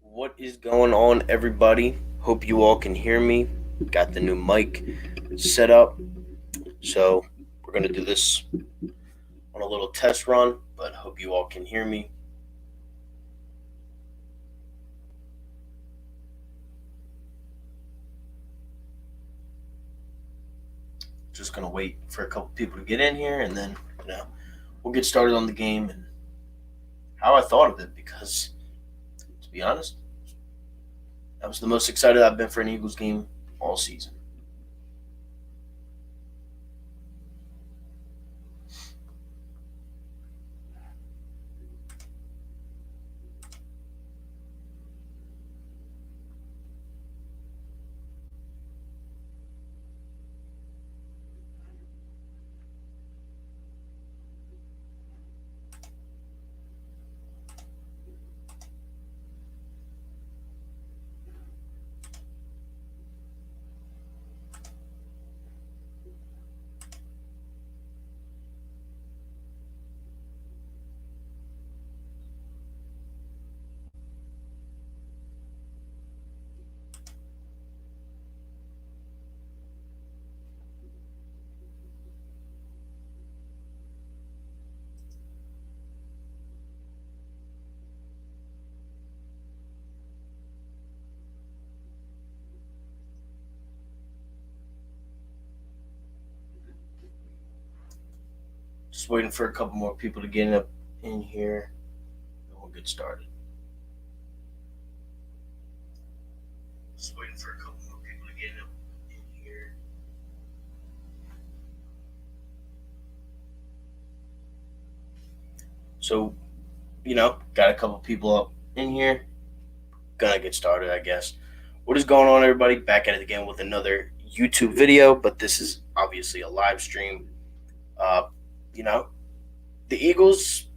What is going on, everybody? Hope you all can hear me. Got the new mic set up, so we're going to do this on a little test run, but hope you all can hear me. Just going to wait for a couple people to get in here, and then, we'll get started on the game and how I thought of it, because, to be honest, that was the most excited I've been for an Eagles game all season. Just waiting for a couple more people to get up in here, and we'll get started. Just waiting for a couple more people to get up in here. So, got a couple people up in here. Gonna get started, I guess. What is going on, everybody? Back at it again with another YouTube video, but this is obviously a live stream. Uh, you know, the Eagles,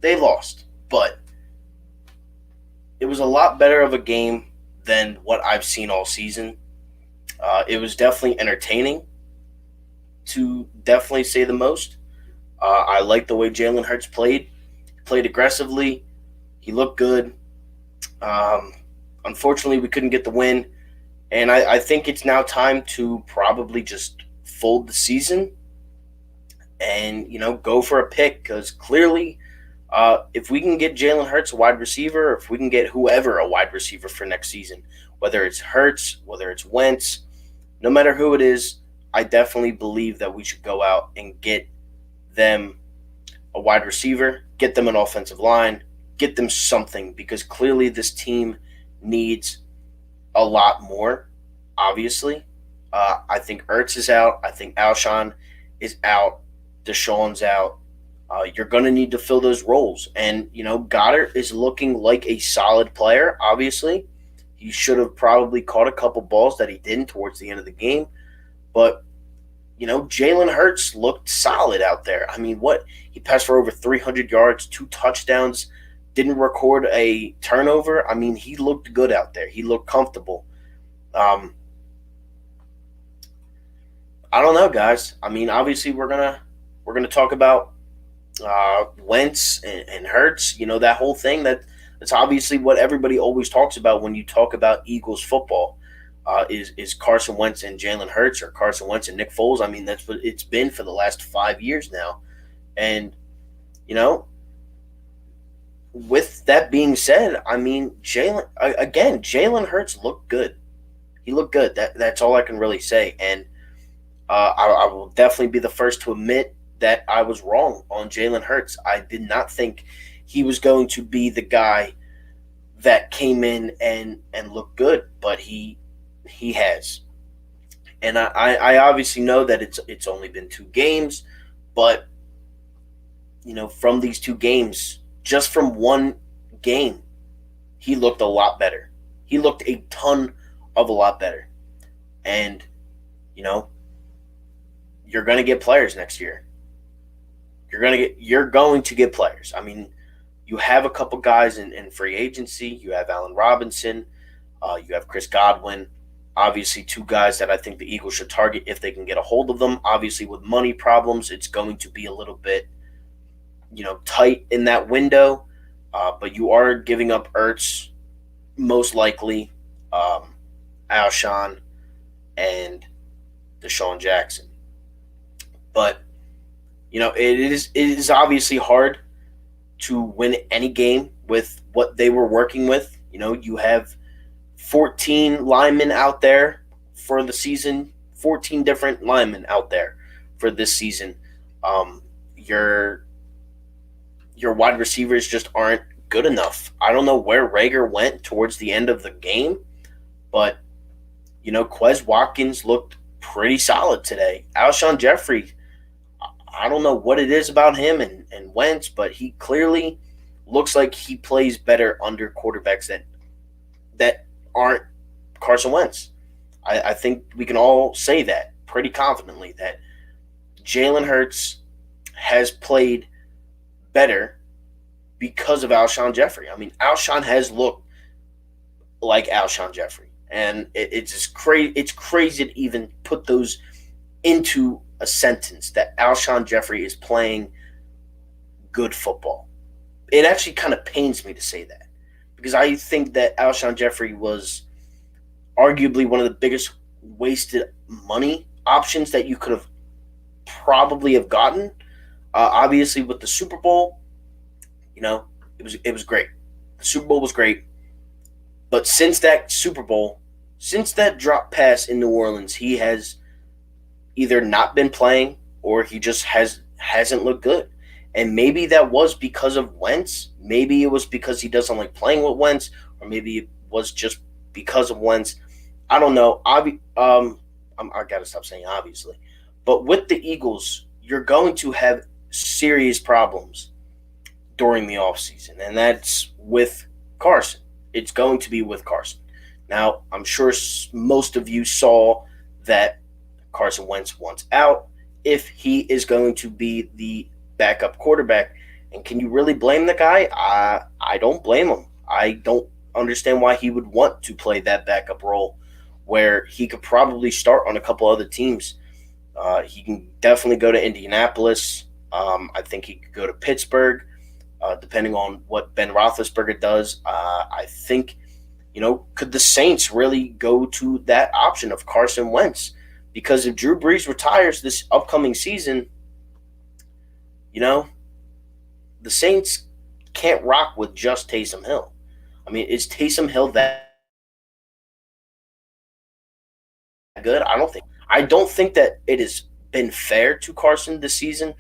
they lost, but it was a lot better of a game than what I've seen all season. It was definitely entertaining, to definitely say the most. I like the way Jalen Hurts played aggressively. He looked good. Um, Unfortunately, we couldn't get the win, and I think it's now time to probably just fold the season and go for a pick, because clearly, if we can get Jalen Hurts a wide receiver, or if we can get whoever a wide receiver for next season, whether it's Hurts, whether it's Wentz, no matter who it is, I definitely believe that we should go out and get them a wide receiver, get them an offensive line, get them something, because clearly this team needs a lot more, obviously. I think Ertz is out. I think Alshon is out. Deshaun's out. You're going to need to fill those roles. And, Goddard is looking like a solid player, obviously. He should have probably caught a couple balls that he didn't towards the end of the game. But, Jalen Hurts looked solid out there. I mean, he passed for over 300 yards, 2 touchdowns, didn't record a turnover. I mean, he looked good out there. He looked comfortable. I don't know, guys. I mean, obviously we're gonna talk about Wentz and Hurts. That whole thing. That's obviously what everybody always talks about when you talk about Eagles football. Is Carson Wentz and Jalen Hurts, or Carson Wentz and Nick Foles? I mean, that's what it's been for the last 5 years now. And with that being said, I mean, Jalen Hurts looked good. He looked good. That's all I can really say. And I will definitely be the first to admit that I was wrong on Jalen Hurts. I did not think he was going to be the guy that came in and looked good, but he has. And I obviously know that it's only been 2 games, but from these 2 games, just from one game, he looked a lot better. He looked a ton of a lot better. And, you're going to get players next year. You're going to get players. I mean, you have a couple guys in free agency. You have Allen Robinson. You have Chris Godwin. Obviously, 2 guys that I think the Eagles should target if they can get a hold of them. Obviously, with money problems, it's going to be a little bit, tight in that window. But you are giving up Ertz. most likely Alshon and Deshaun Jackson. But it is obviously hard to win any game with what they were working with. You have 14 linemen out there for the season, 14 different linemen out there for this season. Your wide receivers just aren't good enough. I don't know where Rager went towards the end of the game, but Quez Watkins looked pretty solid today. Alshon Jeffrey, I don't know what it is about him and Wentz, but he clearly looks like he plays better under quarterbacks that aren't Carson Wentz. I think we can all say that pretty confidently that Jalen Hurts has played better because of Alshon Jeffrey. I mean, Alshon has looked like Alshon Jeffrey, and it's just crazy. It's crazy to even put those into a sentence that Alshon Jeffrey is playing good football. It actually kind of pains me to say that because I think that Alshon Jeffrey was arguably one of the biggest wasted money options that you could have probably have gotten. Obviously, with the Super Bowl, it was great. The Super Bowl was great, but since that Super Bowl, since that drop pass in New Orleans, he has either not been playing or he just hasn't looked good. And maybe that was because of Wentz. Maybe it was because he doesn't like playing with Wentz, or maybe it was just because of Wentz. I don't know. I got to stop saying obviously. But with the Eagles, you're going to have serious problems during the offseason, and that's with Carson. It's going to be with Carson. Now, I'm sure most of you saw that Carson Wentz wants out if he is going to be the backup quarterback. And can you really blame the guy? I don't blame him. I don't understand why he would want to play that backup role where he could probably start on a couple other teams. He can definitely go to Indianapolis. I think he could go to Pittsburgh, depending on what Ben Roethlisberger does. I think, could the Saints really go to that option of Carson Wentz? Because if Drew Brees retires this upcoming season, the Saints can't rock with just Taysom Hill. I mean, is Taysom Hill that good? I don't think that it has been fair to Carson this season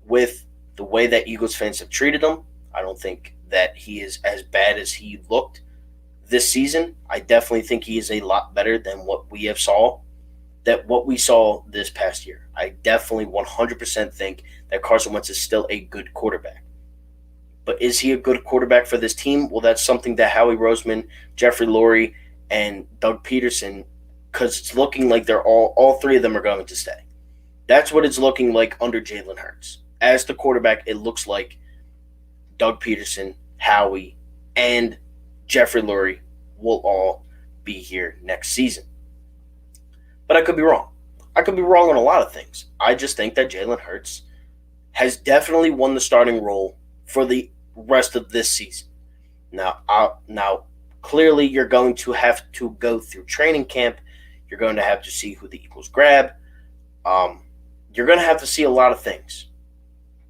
with the way that Eagles fans have treated him. I don't think that he is as bad as he looked this season. I definitely think he is a lot better than what we saw this past year. I definitely 100% think that Carson Wentz is still a good quarterback. But is he a good quarterback for this team? Well, that's something that Howie Roseman, Jeffrey Lurie, and Doug Peterson, because it's looking like they're all three of them are going to stay. That's what it's looking like under Jalen Hurts. As the quarterback, it looks like Doug Peterson, Howie, and Jeffrey Lurie will all be here next season. But I could be wrong. I could be wrong on a lot of things. I just think that Jalen Hurts has definitely won the starting role for the rest of this season. Now, clearly you're going to have to go through training camp. You're going to have to see who the Eagles grab. You're going to have to see a lot of things.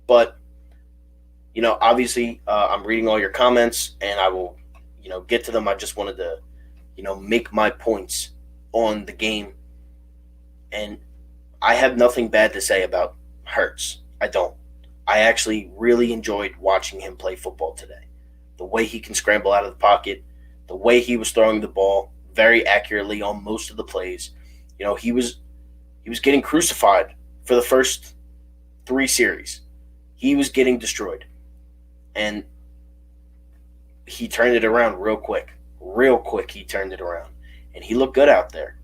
But, obviously I'm reading all your comments and I will, get to them. I just wanted to, make my points on the game. And I have nothing bad to say about Hurts. I don't. I actually really enjoyed watching him play football today. The way he can scramble out of the pocket, the way he was throwing the ball very accurately on most of the plays. He was getting crucified for the first 3 series. He was getting destroyed. And he turned it around real quick. Real quick he turned it around. And he looked good out there.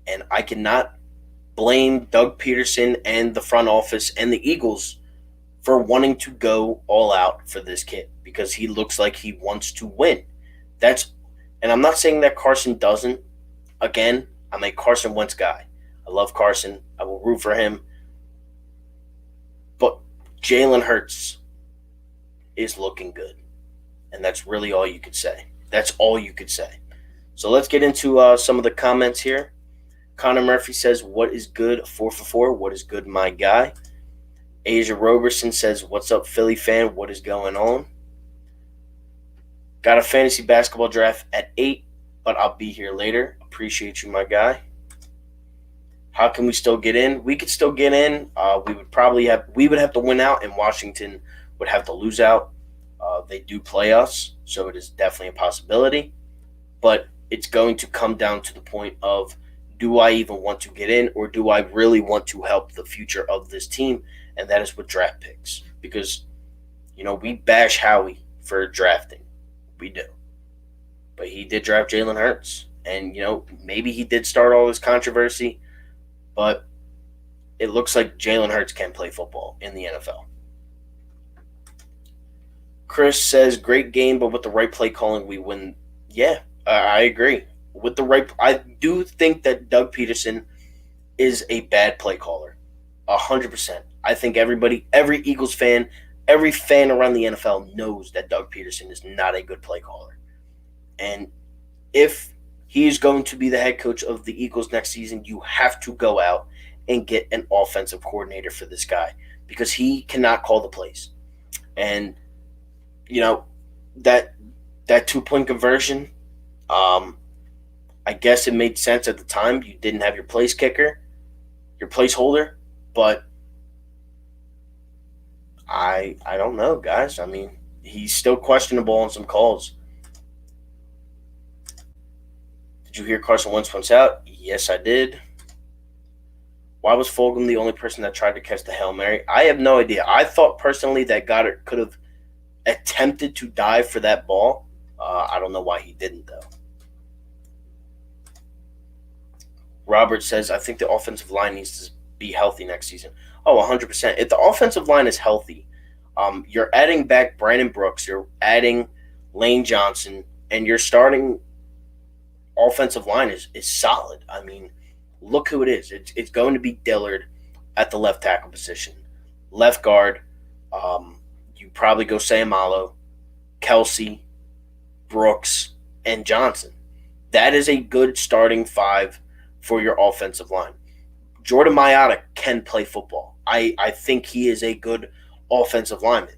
And I cannot blame Doug Peterson and the front office and the Eagles for wanting to go all out for this kid because he looks like he wants to win. And I'm not saying that Carson doesn't. Again, I'm a Carson Wentz guy. I love Carson. I will root for him. But Jalen Hurts is looking good. And that's really all you could say. That's all you could say. So let's get into some of the comments here. Connor Murphy says, "What is good? 4 for 4. What is good, my guy?" Asia Roberson says, "What's up, Philly fan? What is going on? Got a fantasy basketball draft at 8, but I'll be here later. Appreciate you, my guy." How can we still get in? We could still get in. We would have to win out, and Washington would have to lose out. They do play us, so it is definitely a possibility. But it's going to come down to the point of, do I even want to get in, or do I really want to help the future of this team? And that is with draft picks. Because, we bash Howie for drafting. We do. But he did draft Jalen Hurts. And, maybe he did start all this controversy, but it looks like Jalen Hurts can play football in the NFL. Chris says, "Great game, but with the right play calling, we win." Yeah, I agree. I do think that Doug Peterson is a bad play caller, 100%. I think every Eagles fan, every fan around the NFL knows that Doug Peterson is not a good play caller. And if he is going to be the head coach of the Eagles next season, you have to go out and get an offensive coordinator for this guy, because he cannot call the plays. And that 2-point conversion, I guess it made sense at the time. You didn't have your place kicker, your placeholder, but I don't know, guys. I mean, he's still questionable on some calls. Did you hear Carson Wentz points out? Yes, I did. Why was Fulgham the only person that tried to catch the Hail Mary? I have no idea. I thought personally that Goddard could have attempted to dive for that ball. I don't know why he didn't, though. Robert says, "I think the offensive line needs to be healthy next season." Oh, 100%. If the offensive line is healthy, you're adding back Brandon Brooks, you're adding Lane Johnson, and your starting offensive line is solid. I mean, look who it is. It's going to be Dillard at the left tackle position. Left guard, you probably go Sayamalo, Kelsey, Brooks, and Johnson. That is a good starting 5 for your offensive line. Jordan Mailata can play football. I think he is a good offensive lineman.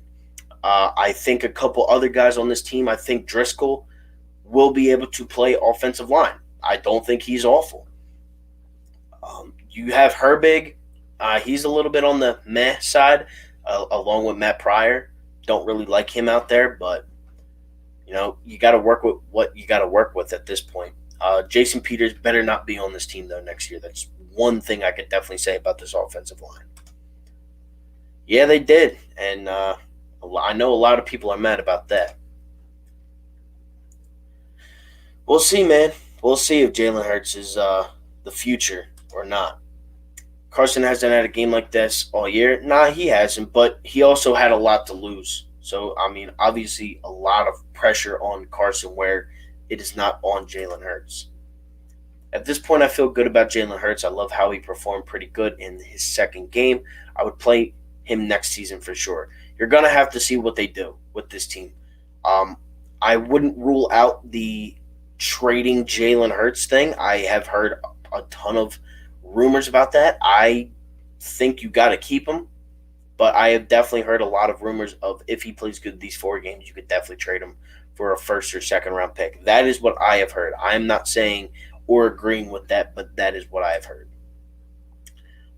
I think a couple other guys on this team, I think Driscoll will be able to play offensive line. I don't think he's awful. You have Herbig. He's a little bit on the meh side, along with Matt Pryor. Don't really like him out there, but you got to work with what you got to work with at this point. Jason Peters better not be on this team, though, next year. That's one thing I could definitely say about this offensive line. Yeah, they did, and I know a lot of people are mad about that. We'll see, man. We'll see if Jalen Hurts is the future or not. Carson hasn't had a game like this all year. Nah, he hasn't, but he also had a lot to lose. So, I mean, obviously a lot of pressure on Carson where it is not on Jalen Hurts. At this point, I feel good about Jalen Hurts. I love how he performed pretty good in his second game. I would play him next season for sure. You're going to have to see what they do with this team. I wouldn't rule out the trading Jalen Hurts thing. I have heard a ton of rumors about that. I think you got to keep him, but I have definitely heard a lot of rumors of if he plays good these 4 games, you could definitely trade him for a first or second round pick. That is what I have heard. I'm not saying or agreeing with that, but that is what I have heard.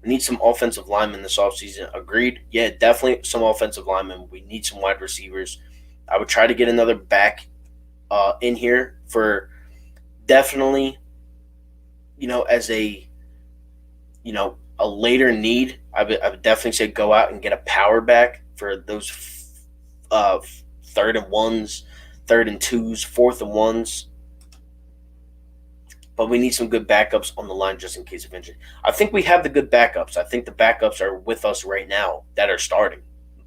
We need some offensive linemen this offseason. Agreed. Yeah, definitely some offensive linemen. We need some wide receivers. I would try to get another back in here for definitely, as a later need. I would definitely say go out and get a power back for those 3rd and 1s, 3rd and 2s, 4th and 1s. But we need some good backups on the line just in case of injury. I think we have the good backups. I think the backups are with us right now that are starting.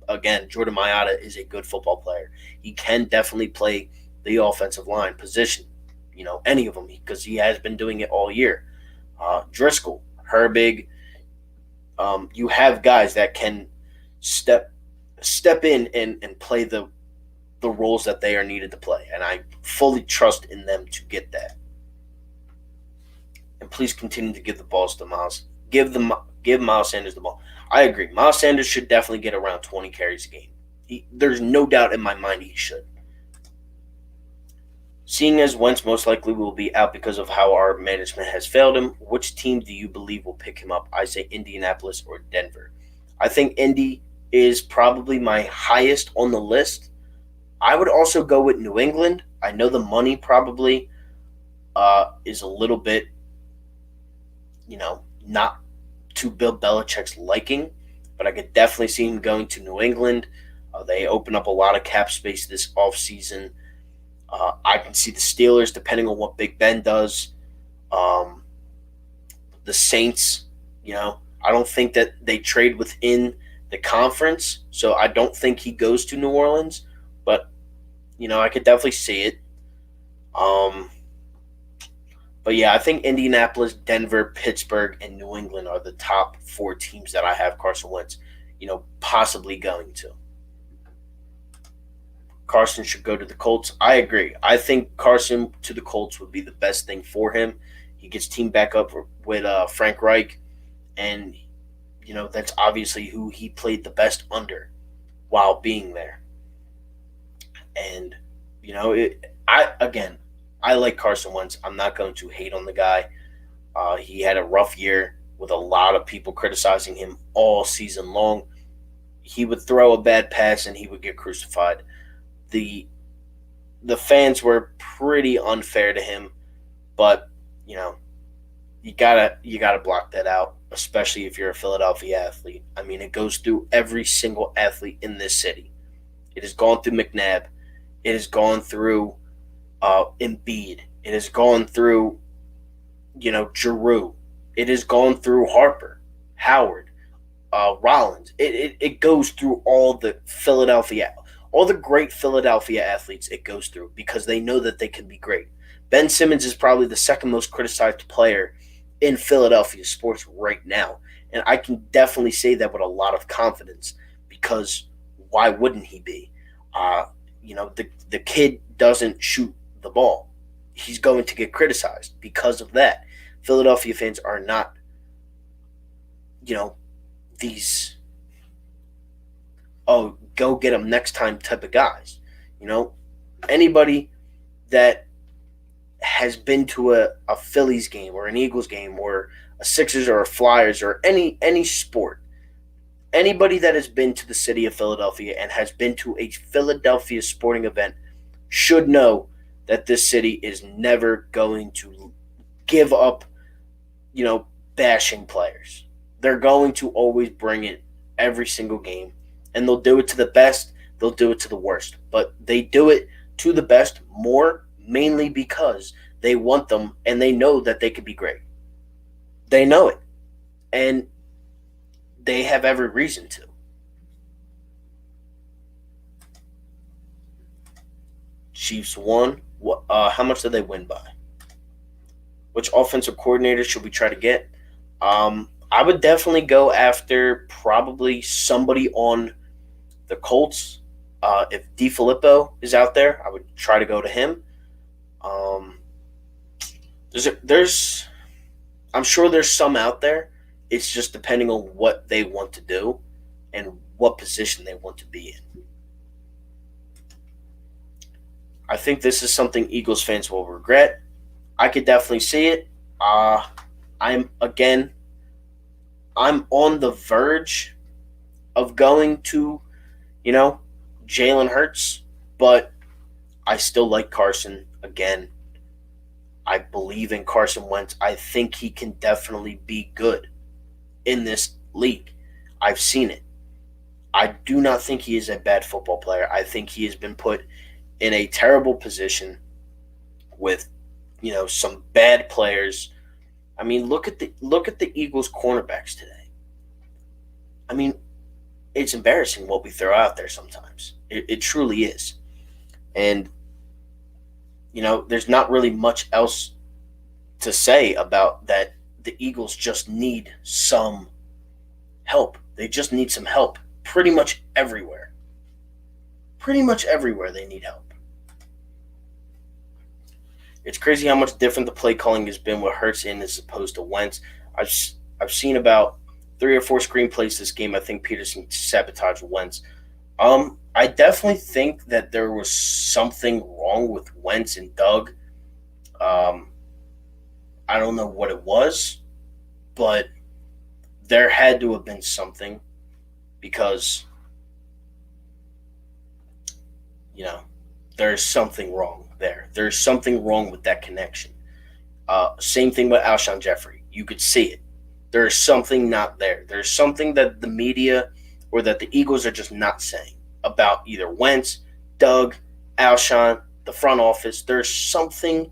Again, Jordan Mailata is a good football player. He can definitely play the offensive line position, any of them, because he has been doing it all year. Driscoll, Herbig, you have guys that can step in and play the the roles that they are needed to play, and I fully trust in them to get that. And please continue to give the balls to Miles. Give Miles Sanders the ball. I agree. Miles Sanders should definitely get around 20 carries a game. There's no doubt in my mind he should. Seeing as Wentz most likely will be out because of how our management has failed him, which team do you believe will pick him up? I say Indianapolis or Denver. I think Indy is probably my highest on the list. I would also go with New England. I know the money probably is a little bit, not to Bill Belichick's liking, but I could definitely see him going to New England. They open up a lot of cap space this offseason. I can see the Steelers, depending on what Big Ben does. The Saints, I don't think that they trade within the conference, so I don't think he goes to New Orleans, but, I could definitely see it. But yeah, I think Indianapolis, Denver, Pittsburgh, and New England are the top 4 teams that I have Carson Wentz, possibly going to. Carson should go to the Colts. I agree. I think Carson to the Colts would be the best thing for him. He gets teamed back up with Frank Reich, and that's obviously who he played the best under while being there. And I like Carson Wentz. I'm not going to hate on the guy. He had a rough year with a lot of people criticizing him all season long. He would throw a bad pass and he would get crucified. The fans were pretty unfair to him, but you gotta block that out, especially if you're a Philadelphia athlete. I mean, it goes through every single athlete in this city. It has gone through McNabb. It has gone through Embiid. It has gone through, Giroux. It has gone through Harper, Howard, Rollins. It goes through all the great Philadelphia athletes. It goes through because they know that they can be great. Ben Simmons is probably the second most criticized player in Philadelphia sports right now, and I can definitely say that with a lot of confidence because why wouldn't he be? The kid doesn't shoot the ball. He's going to get criticized because of that. Philadelphia fans are not, these, go get him next time type of guys. Anybody that has been to a Phillies game or an Eagles game or a Sixers or a Flyers or any sport, anybody that has been to the city of Philadelphia and has been to a Philadelphia sporting event should know that this city is never going to give up, bashing players. They're going to always bring it every single game, and they'll do it to the best, they'll do it to the worst. But they do it to the best more mainly because they want them and they know that they could be great. They know it. And they have every reason to. Chiefs won. How much did they win by? Which offensive coordinator should we try to get? I would definitely go after probably somebody on the Colts. If DeFilippo is out there, I would try to go to him. I'm sure there's some out there. It's just depending on what they want to do and what position they want to be in. I think this is something Eagles fans will regret. I could definitely see it. I'm on the verge of going to, Jalen Hurts, but I still like Carson again. I believe in Carson Wentz. I think he can definitely be good in this league. I've seen it. I do not think he is a bad football player. I think he has been put in a terrible position with, some bad players. I mean, look at the Eagles cornerbacks today. I mean, it's embarrassing what we throw out there sometimes. It truly is. And, there's not really much else to say about that. The Eagles just need some help. They just need some help pretty much everywhere. Pretty much everywhere they need help. It's crazy how much different the play calling has been with Hurts in as opposed to Wentz. I've I've seen about 3 or 4 screenplays this game. I think Peterson sabotaged Wentz. I definitely think that there was something wrong with Wentz and Doug. Um, I don't know what it was, but there had to have been something because you know there's something wrong there. There's something wrong with that connection. Same thing with Alshon Jeffrey. You could see it. There's something not there. There's something that the media or that the Eagles are just not saying about either Wentz, Doug, Alshon, the front office. There's something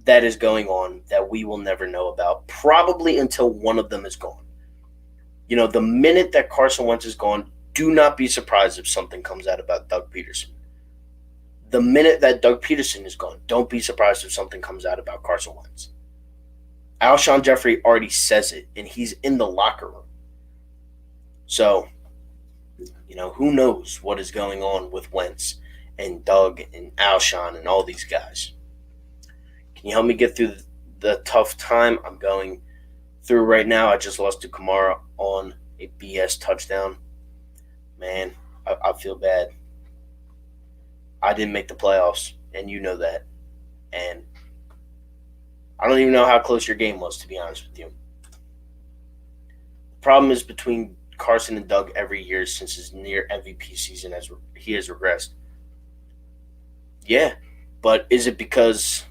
that is going on that we will never know about, probably until one of them is gone. The minute that Carson Wentz is gone, do not be surprised if something comes out about Doug Peterson. The minute that Doug Peterson is gone, don't be surprised if something comes out about Carson Wentz. Alshon Jeffrey already says it, and he's in the locker room. So, who knows what is going on with Wentz and Doug and Alshon and all these guys. Can you help me get through the tough time I'm going through right now? I just lost to Kamara on a BS touchdown. Man, I feel bad. I didn't make the playoffs, and you know that. And I don't even know how close your game was, to be honest with you. The problem is between Carson and Doug every year since his near MVP season as he has regressed. Yeah, but is it because,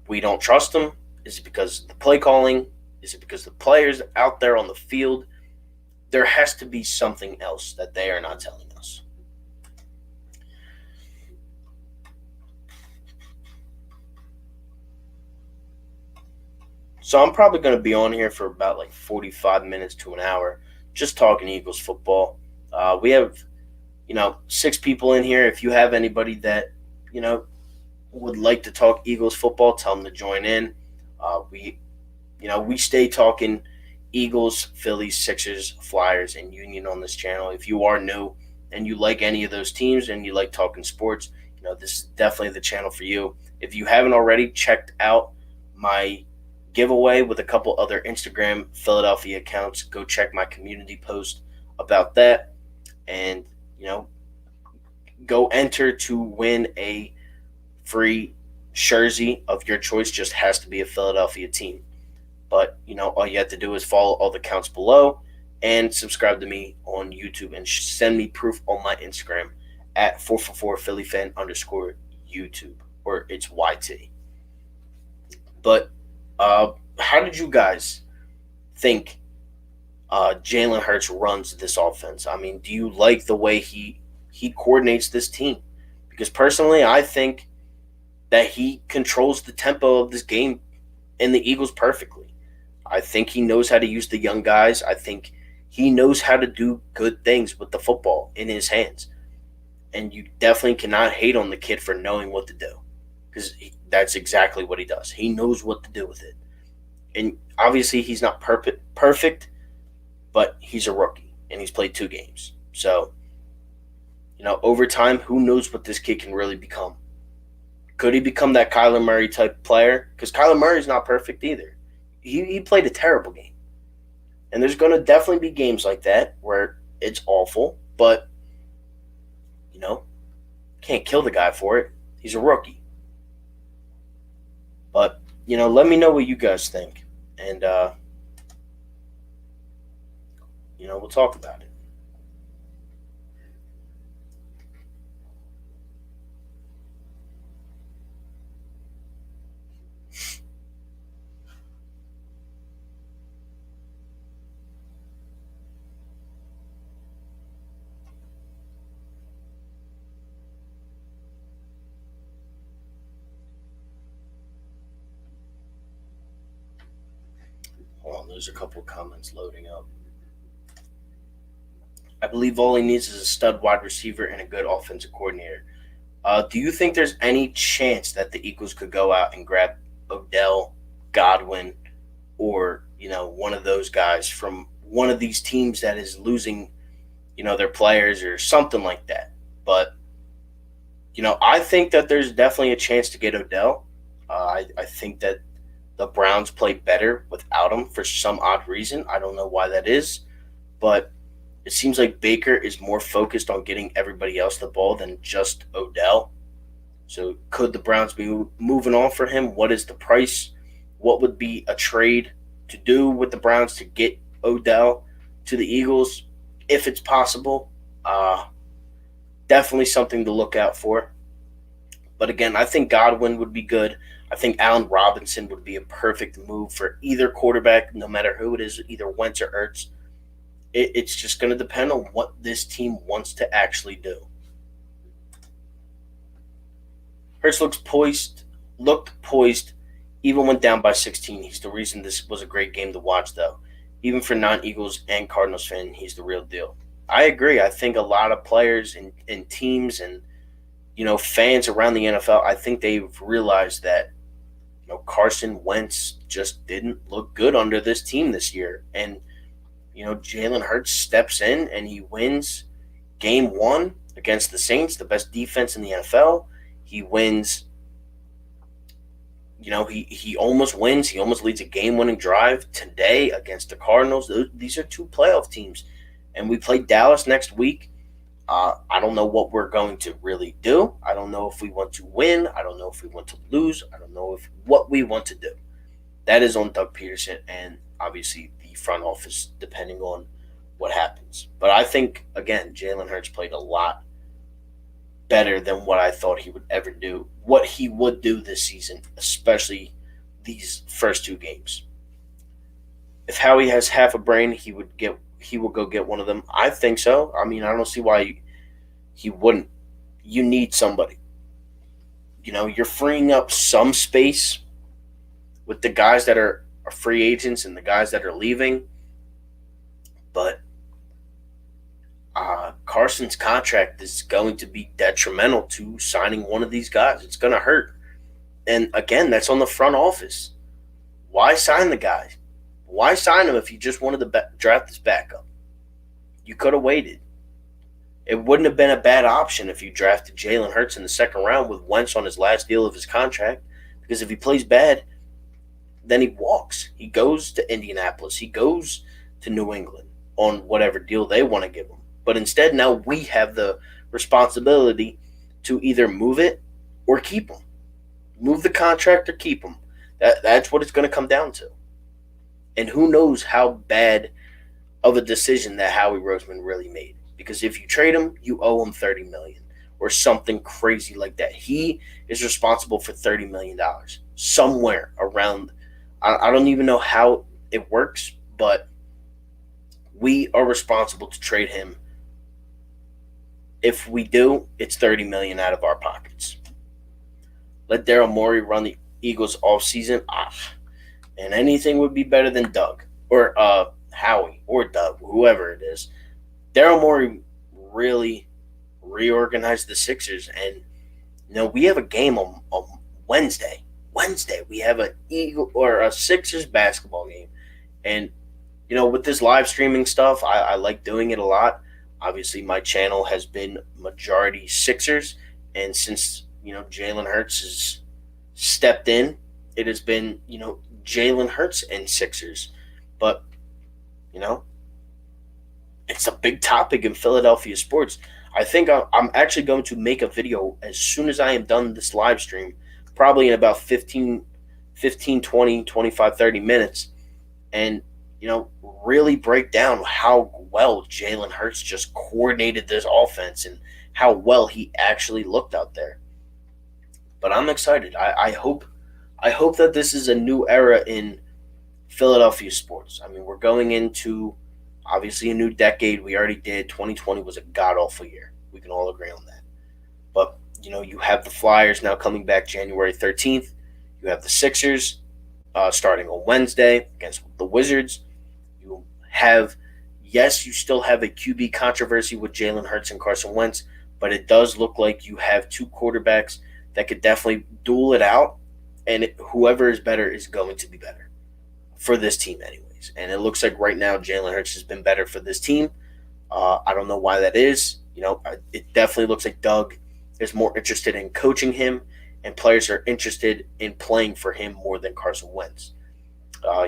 we don't trust him? Is it because of the play calling? Is it because the players out there on the field? There has to be something else that they are not telling us. So I'm probably going to be on here for about 45 minutes to an hour just talking Eagles football. We have, 6 people in here. If you have anybody that, would like to talk Eagles football, tell them to join in. We stay talking Eagles, Phillies, Sixers, Flyers, and Union on this channel. If you are new and you like any of those teams and you like talking sports, this is definitely the channel for you. If you haven't already checked out my giveaway with a couple other Instagram Philadelphia accounts, go check my community post about that and, go enter to win a free jersey of your choice. Just has to be a Philadelphia team. But, all you have to do is follow all the accounts below and subscribe to me on YouTube and send me proof on my Instagram at 444phillyfan_YouTube, or it's YT. But how did you guys think Jalen Hurts runs this offense? I mean, do you like the way he coordinates this team? Because personally, I think that he controls the tempo of this game in the Eagles perfectly. I think he knows how to use the young guys. I think he knows how to do good things with the football in his hands. And you definitely cannot hate on the kid for knowing what to do, because that's exactly what he does. He knows what to do with it. And obviously he's not perfect, but he's a rookie, and he's played 2 games. So, over time, who knows what this kid can really become. Could he become that Kyler Murray type player? Because Kyler Murray's not perfect either. He played a terrible game. And there's going to definitely be games like that where it's awful, but, can't kill the guy for it. He's a rookie. But, let me know what you guys think. And, we'll talk about it. Hold on, there's a couple of comments loading up. I believe all he needs is a stud wide receiver and a good offensive coordinator. Do you think there's any chance that the Eagles could go out and grab Odell, Godwin, or one of those guys from one of these teams that is losing their players or something like that. But I think that there's definitely a chance to get Odell. I think that the Browns play better without him for some odd reason. I don't know why that is, but it seems like Baker is more focused on getting everybody else the ball than just Odell. So could the Browns be moving on for him? What is the price? What would be a trade to do with the Browns to get Odell to the Eagles, if it's possible? Definitely something to look out for. But again, I think Godwin would be good. I think Allen Robinson would be a perfect move for either quarterback, no matter who it is, either Wentz or Ertz. It's just going to depend on what this team wants to actually do. Hurts looked poised, even went down by 16. He's the reason this was a great game to watch, though. Even for non-Eagles and Cardinals fan, he's the real deal. I agree. I think a lot of players and teams and fans around the NFL, I think they've realized that Carson Wentz just didn't look good under this team this year. And, Jalen Hurts steps in and he wins game one against the Saints, the best defense in the NFL. He wins, he almost wins. He almost leads a game-winning drive today against the Cardinals. These are two playoff teams. And we play Dallas next week. I don't know what we're going to really do. I don't know if we want to win. I don't know if we want to lose. I don't know what we want to do. That is on Doug Peterson and obviously the front office, depending on what happens. But I think, again, Jalen Hurts played a lot better than what I thought he would ever do, what he would do this season, especially these first two games. If Howie has half a brain, he will go get one of them. I think so. I mean, I don't see why he wouldn't. You need somebody. You're freeing up some space with the guys that are free agents and the guys that are leaving. But Carson's contract is going to be detrimental to signing one of these guys. It's going to hurt. And again, that's on the front office. Why sign the guy? Why sign him if you just wanted to draft this backup? You could have waited. It wouldn't have been a bad option if you drafted Jalen Hurts in the second round with Wentz on his last deal of his contract. Because if he plays bad, then he walks. He goes to Indianapolis. He goes to New England on whatever deal they want to give him. But instead, now we have the responsibility to either move it or keep him. Move the contract or keep him. That's what it's going to come down to. And who knows how bad of a decision that Howie Roseman really made. Because if you trade him, you owe him $30 million or something crazy like that. He is responsible for $30 million somewhere around. I don't even know how it works, but we are responsible to trade him. If we do, it's $30 million out of our pockets. Let Daryl Morey run the Eagles all season. And anything would be better than Doug or Howie or Doug, whoever it is. Daryl Morey really reorganized the Sixers, and we have a game on Wednesday. We have an Eagle or a Sixers basketball game, and with this live streaming stuff, I like doing it a lot. Obviously, my channel has been majority Sixers, and since Jalen Hurts has stepped in, it has been Jalen Hurts and Sixers. But it's a big topic in Philadelphia sports. I think I'm actually going to make a video as soon as I am done this live stream, probably in about 15, 20, 25, 30 minutes, and really break down how well Jalen Hurts just coordinated this offense and how well he actually looked out there. But I'm excited. I hope that this is a new era in Philadelphia sports. I mean, we're going into obviously a new decade. We already did. 2020 was a god-awful year. We can all agree on that. But, you have the Flyers now coming back January 13th. You have the Sixers starting on Wednesday against the Wizards. You still have a QB controversy with Jalen Hurts and Carson Wentz, but it does look like you have two quarterbacks that could definitely duel it out, and whoever is better is going to be better for this team anyways. And it looks like right now Jalen Hurts has been better for this team I don't know why that is. It definitely looks like Doug is more interested in coaching him, and players are interested in playing for him more than Carson Wentz.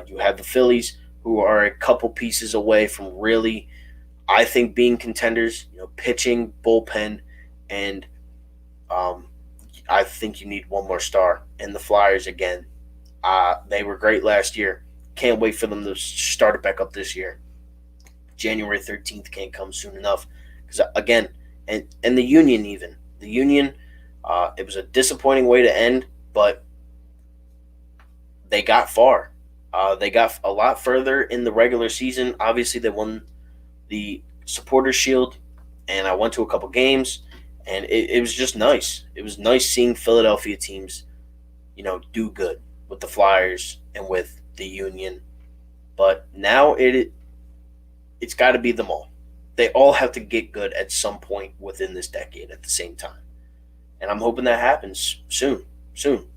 You have the Phillies, who are a couple pieces away from really, I think, being contenders. Pitching, bullpen, and um, I think you need one more star. And the Flyers again, they were great last year. Can't wait for them to start it back up this year. January 13th can't come soon enough because again, and the Union, it was a disappointing way to end, but they got far. They got a lot further in the regular season. Obviously, they won the Supporters Shield, and I went to a couple games, and it was just nice. It was nice seeing Philadelphia teams, do good with the Flyers and with the Union. But now it's got to be them all. They all have to get good at some point within this decade at the same time, and I'm hoping that happens soon, soon.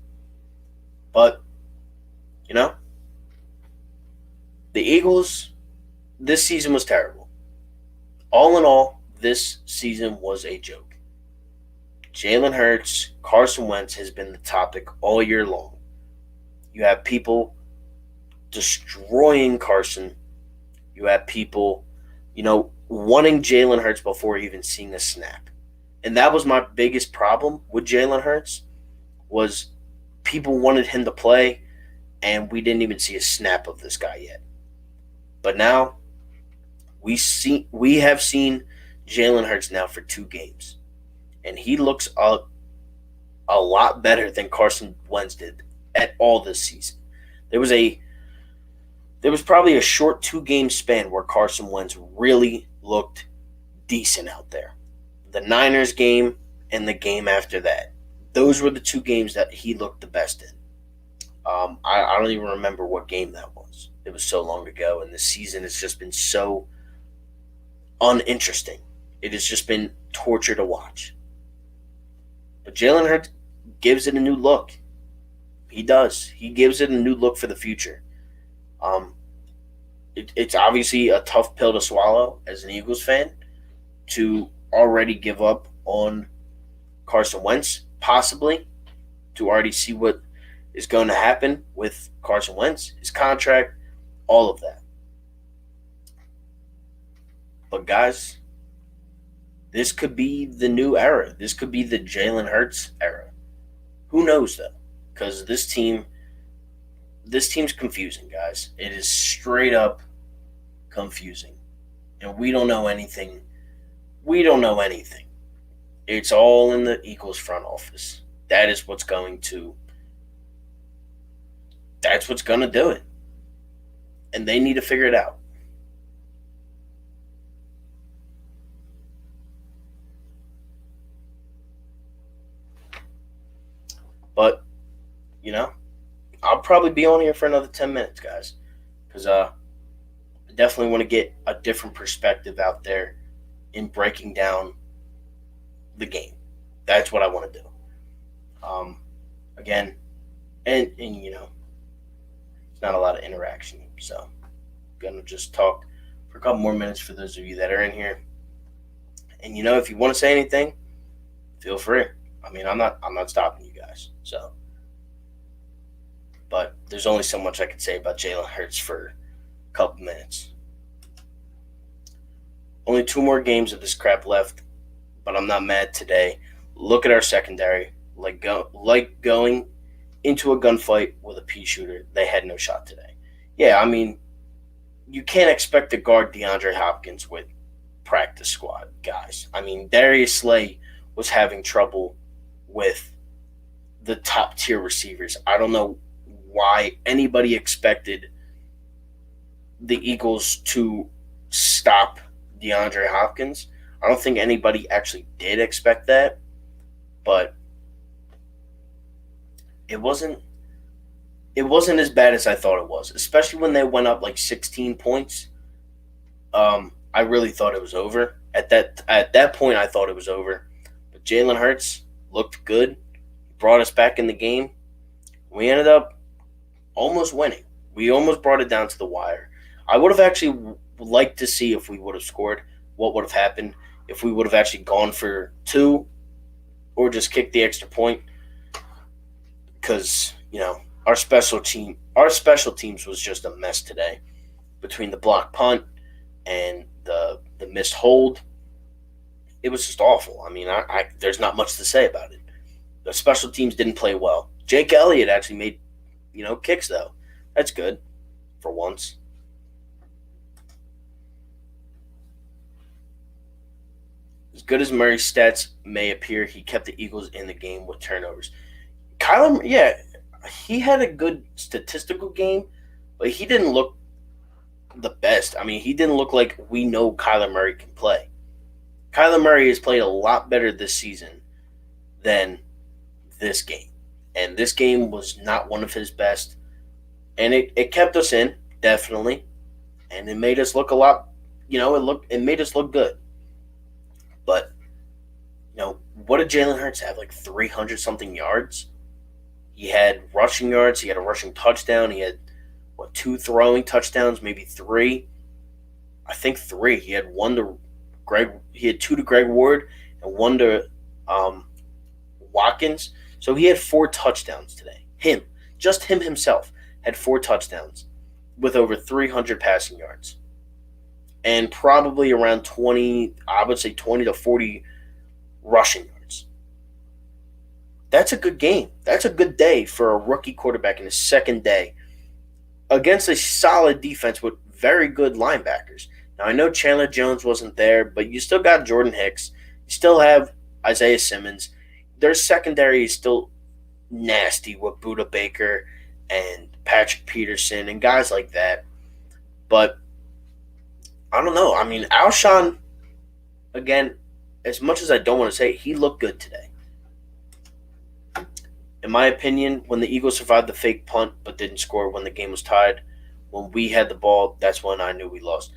But you know, the Eagles this season was terrible. All in all, this season was a joke. Jalen Hurts, Carson Wentz has been the topic all year long. You have people destroying Carson. You have people, wanting Jalen Hurts before even seeing a snap. And that was my biggest problem with Jalen Hurts was people wanted him to play, and we didn't even see a snap of this guy yet. But now we have seen Jalen Hurts now for 2 games, and he looks a lot better than Carson Wentz did at all this season. There was probably a short 2-game span where Carson Wentz really looked decent out there. The Niners game and the game after that. Those were the 2 games that he looked the best in. I don't even remember what game that was. It was so long ago, and the season has just been so uninteresting. It has just been torture to watch. But Jalen Hurts gives it a new look. He does. He gives it a new look for the future. It's obviously a tough pill to swallow as an Eagles fan to already give up on Carson Wentz, possibly, to already see what is going to happen with Carson Wentz, his contract, all of that. But guys, this could be the new era. This could be the Jalen Hurts era. Who knows though? Because this team's confusing, guys. It is straight up confusing. And we don't know anything. We don't know anything. It's all in the Eagles front office. That's what's going to do it. And they need to figure it out. But, I'll probably be on here for another 10 minutes, guys. Because I definitely want to get a different perspective out there in breaking down the game. That's what I want to do. Again, and it's not a lot of interaction. So I'm going to just talk for a couple more minutes for those of you that are in here. And, if you want to say anything, feel free. I mean, I'm not stopping you guys. So, but there's only so much I can say about Jalen Hurts for a couple minutes. Only 2 more games of this crap left, but I'm not mad today. Look at our secondary. Like going into a gunfight with a pea shooter, they had no shot today. Yeah, I mean, you can't expect to guard DeAndre Hopkins with practice squad guys. I mean, Darius Slay was having trouble with the top tier receivers. I don't know why anybody expected the Eagles to stop DeAndre Hopkins. I don't think anybody actually did expect that, but it wasn't as bad as I thought it was, especially when they went up like 16 points. I really thought it was over. At that point, I thought it was over. But Jalen Hurts looked good, brought us back in the game. We ended up almost winning. We almost brought it down to the wire. I would have actually liked to see if we would have scored what would have happened if we would have actually gone for two or just kicked the extra point. Because our special teams was just a mess today between the block punt and the missed hold. It was just awful. I mean, there's not much to say about it. The special teams didn't play well. Jake Elliott actually made kicks though. That's good for once. As good as Murray's stats may appear, he kept the Eagles in the game with turnovers. Kyler, yeah, he had a good statistical game, but he didn't look the best. I mean, he didn't look like we know Kyler Murray can play. Kyler Murray has played a lot better this season than this game. And this game was not one of his best. And it kept us in, definitely. And it made us look a lot, it made us look good. But, what did Jalen Hurts have? Like 300 something yards? He had rushing yards. He had a rushing touchdown. He had, two throwing touchdowns, maybe three. I think three. He had two to Greg Ward and one to Watkins. So he had 4 touchdowns today. Just him himself had 4 touchdowns with over 300 passing yards. And probably around 20 to 40 rushing yards. That's a good game. That's a good day for a rookie quarterback in his second day against a solid defense with very good linebackers. Now, I know Chandler Jones wasn't there, but you still got Jordan Hicks. You still have Isaiah Simmons. Their secondary is still nasty with Budda Baker and Patrick Peterson and guys like that. But I don't know. I mean, Alshon, again, as much as I don't want to say it, he looked good today. In my opinion, when the Eagles survived the fake punt but didn't score when the game was tied, when we had the ball, that's when I knew we lost.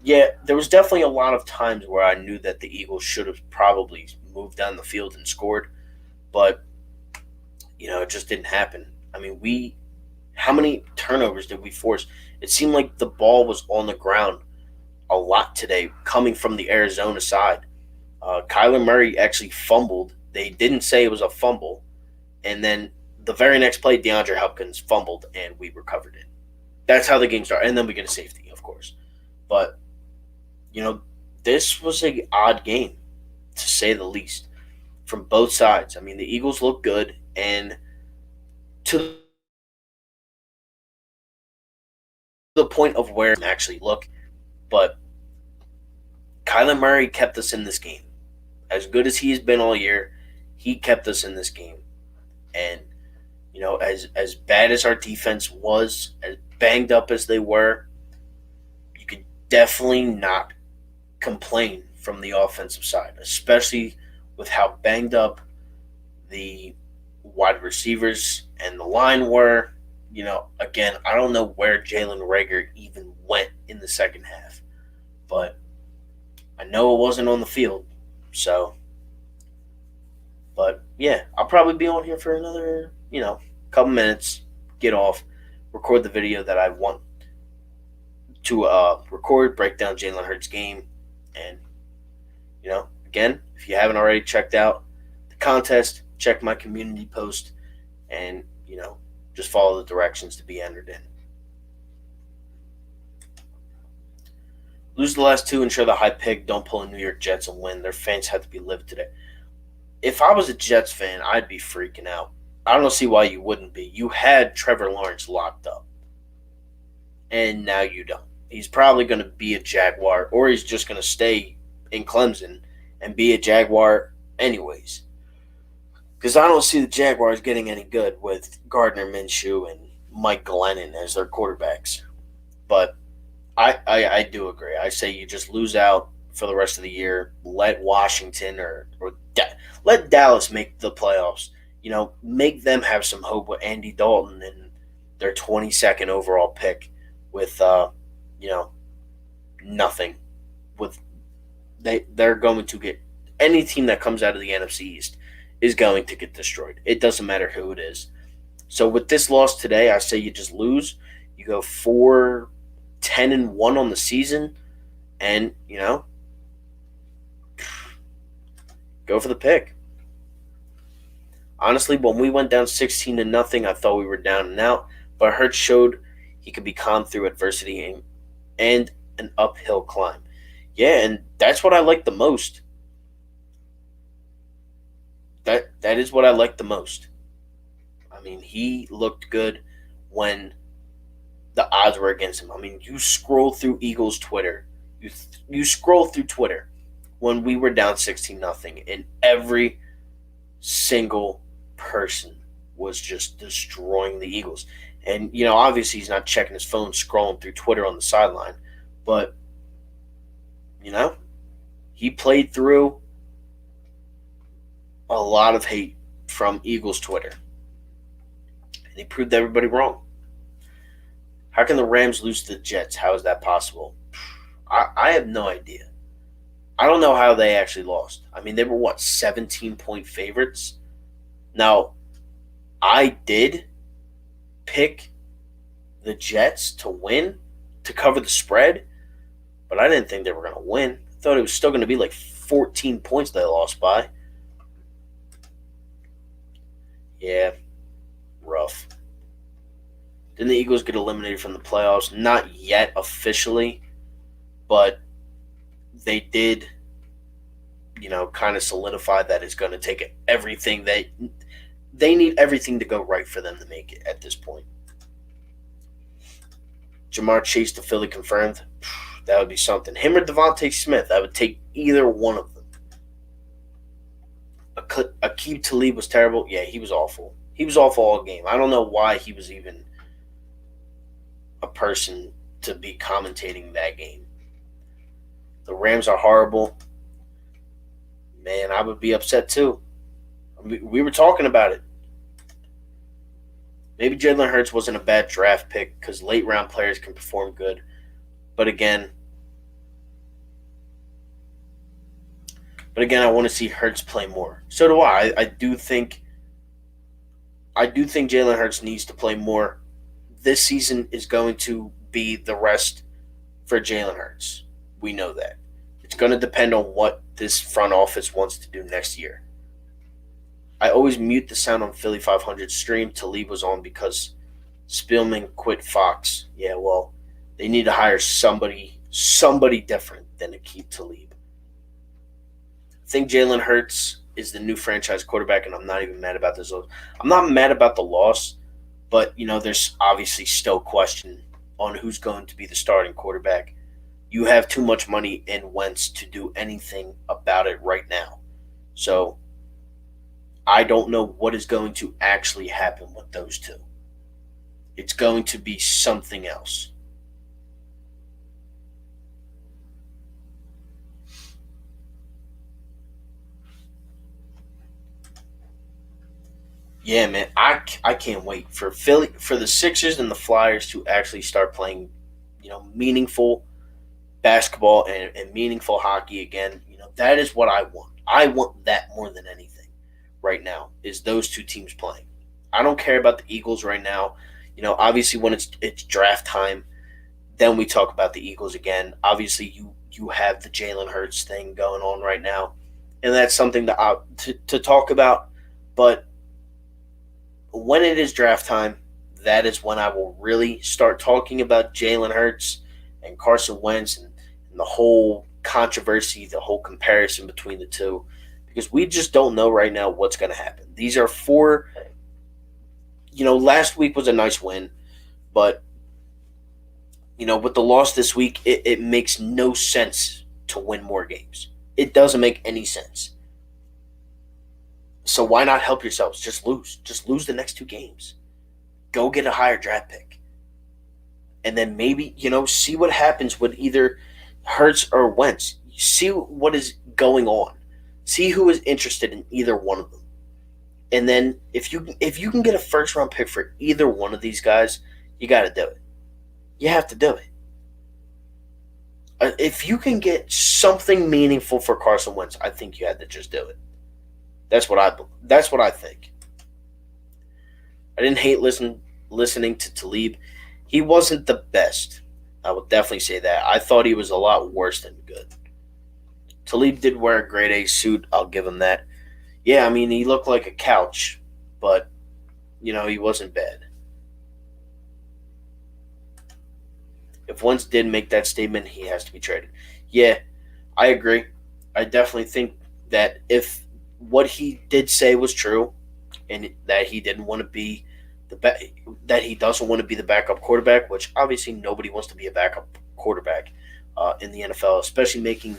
Yeah, there was definitely a lot of times where I knew that the Eagles should have probably moved down the field and scored, but, it just didn't happen. I mean, how many turnovers did we force? It seemed like the ball was on the ground a lot today coming from the Arizona side. Kyler Murray actually fumbled. They didn't say it was a fumble. And then the very next play, DeAndre Hopkins fumbled, and we recovered it. That's how the game started. And then we get a safety, of course. But, this was an odd game, to say the least, from both sides. I mean, the Eagles look good, and to the point of where it actually look. But Kyler Murray kept us in this game. As good as he has been all year, he kept us in this game. And, as bad as our defense was, as banged up as they were, you could definitely not complain from the offensive side, especially with how banged up the wide receivers and the line were. Again, I don't know where Jalen Reagor even went in the second half, but I know it wasn't on the field. So, but yeah, I'll probably be on here for another, couple minutes, get off, record the video that I want to record, break down Jalen Hurts' game, and, again, if you haven't already checked out the contest, check my community post, and, just follow the directions to be entered in. Lose the last 2, ensure the high pick, don't pull in New York Jets and win. Their fans have to be livid today. If I was a Jets fan, I'd be freaking out. I don't see why you wouldn't be. You had Trevor Lawrence locked up, and now you don't. He's probably going to be a Jaguar, or he's just going to stay in Clemson and be a Jaguar anyways. Because I don't see the Jaguars getting any good with Gardner Minshew and Mike Glennon as their quarterbacks. But I do agree. I say you just lose out for the rest of the year. Let Washington let Dallas make the playoffs. Make them have some hope with Andy Dalton and their 22nd overall pick with, nothing. They're going to get any team that comes out of the NFC East is going to get destroyed. It doesn't matter who it is. So with this loss today, I say you just lose. You go 4-10-1 on the season, and Go for the pick. Honestly, when we went down 16-0, I thought we were down and out, but Hurts showed he could be calm through adversity and an uphill climb. Yeah, and that's what I like the most. That is what I like the most. I mean, he looked good when the odds were against him. I mean, you scroll through Eagles Twitter, you scroll through Twitter when we were down 16-0, and every single person was just destroying the Eagles. And obviously he's not checking his phone, scrolling through Twitter on the sideline, but he played through a lot of hate from Eagles Twitter, and he proved everybody wrong. How can the Rams lose to the Jets? How is that possible? I have no idea. I don't know how they actually lost. I mean, they were 17-point favorites? Now, I did pick the Jets to win, to cover the spread, but I didn't think they were going to win. I thought it was still going to be like 14 points they lost by. Yeah, rough. Didn't the Eagles get eliminated from the playoffs? Not yet officially, but they did, kind of solidify that it's going to take everything. They need everything to go right for them to make it at this point. Jamar Chase to Philly confirmed. That would be something. Him or Devontae Smith, I would take either one of them. Aqib Talib was terrible. Yeah, he was awful. He was awful all game. I don't know why he was even a person to be commentating that game. The Rams are horrible. Man, I would be upset too. We were talking about it. Maybe Jalen Hurts wasn't a bad draft pick because late round players can perform good. But again, I want to see Hurts play more. So do I. I do think Jalen Hurts needs to play more. This season is going to be the rest for Jalen Hurts. We know that. It's going to depend on what this front office wants to do next year. I always mute the sound on Philly 500 stream. Talib was on because Spielman quit Fox. Yeah, well, they need to hire somebody different than Aqib Talib. I think Jalen Hurts is the new franchise quarterback, and I'm not even mad about this. I'm not mad about the loss, but, there's obviously still question on who's going to be the starting quarterback. You have too much money in Wentz to do anything about it right now. So I don't know what is going to actually happen with those two. It's going to be something else. Yeah, man, I can't wait for the Sixers and the Flyers to actually start playing, meaningful basketball and meaningful hockey again. That is what I want. I want that more than anything right now is those two teams playing. I don't care about the Eagles right now. Obviously when it's draft time, then we talk about the Eagles again. Obviously you have the Jalen Hurts thing going on right now, and that's something to talk about. But when it is draft time, that is when I will really start talking about Jalen Hurts and Carson Wentz and the whole controversy, the whole comparison between the two, because we just don't know right now what's going to happen. These are four, last week was a nice win, but, with the loss this week, it makes no sense to win more games. It doesn't make any sense. So why not help yourselves? Just lose. Just lose the next two games. Go get a higher draft pick. And then maybe, see what happens with either Hurts or Wentz. See what is going on. See who is interested in either one of them. And then if you can get a first round pick for either one of these guys, you got to do it. You have to do it. If you can get something meaningful for Carson Wentz, I think you had to just do it. That's what I think. I didn't hate listening to Talib. He wasn't the best. I would definitely say that. I thought he was a lot worse than good, Talib did wear a grade A suit. I'll give him that. Yeah, I mean, he looked like a couch, but, he wasn't bad. If Wentz did make that statement, he has to be traded. Yeah, I agree. I definitely think that if what he did say was true, and that he didn't want to be that he doesn't want to be the backup quarterback, which obviously nobody wants to be a backup quarterback in the NFL, especially making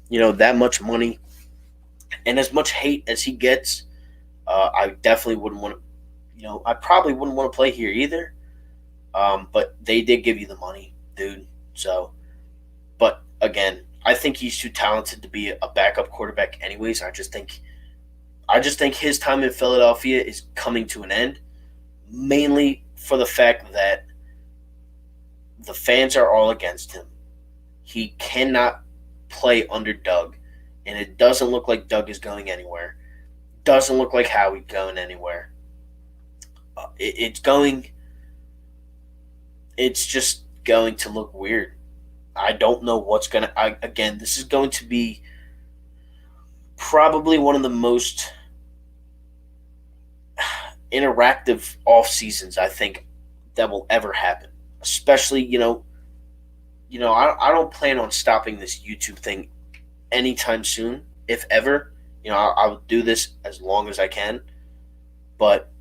that much money and as much hate as he gets. I definitely wouldn't want to. I probably wouldn't want to play here either. But they did give you the money, dude. So, but again, I think he's too talented to be a backup quarterback. Anyways, I just think his time in Philadelphia is coming to an end, mainly for the fact that the fans are all against him. He cannot play under Doug, and it doesn't look like Doug is going anywhere. Doesn't look like Howie's going anywhere. It's going. It's just going to look weird. I don't know what's gonna. Again, this is going to be probably one of the most interactive off seasons I think that will ever happen. Especially, I don't plan on stopping this YouTube thing anytime soon, if ever. I will do this as long as I can, but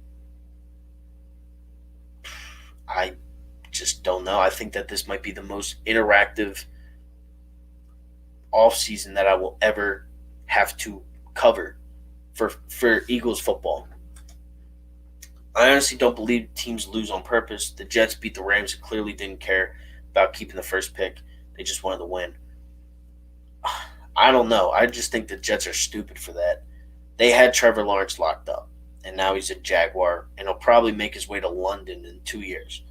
I just don't know. I think that this might be the most interactive off season that I will ever have to cover for Eagles football. I honestly don't believe teams lose on purpose. The Jets beat the Rams and clearly didn't care about keeping the first pick. They just wanted to win. I don't know. I just think the Jets are stupid for that. They had Trevor Lawrence locked up, and now he's a Jaguar, and he'll probably make his way to London in 2 years.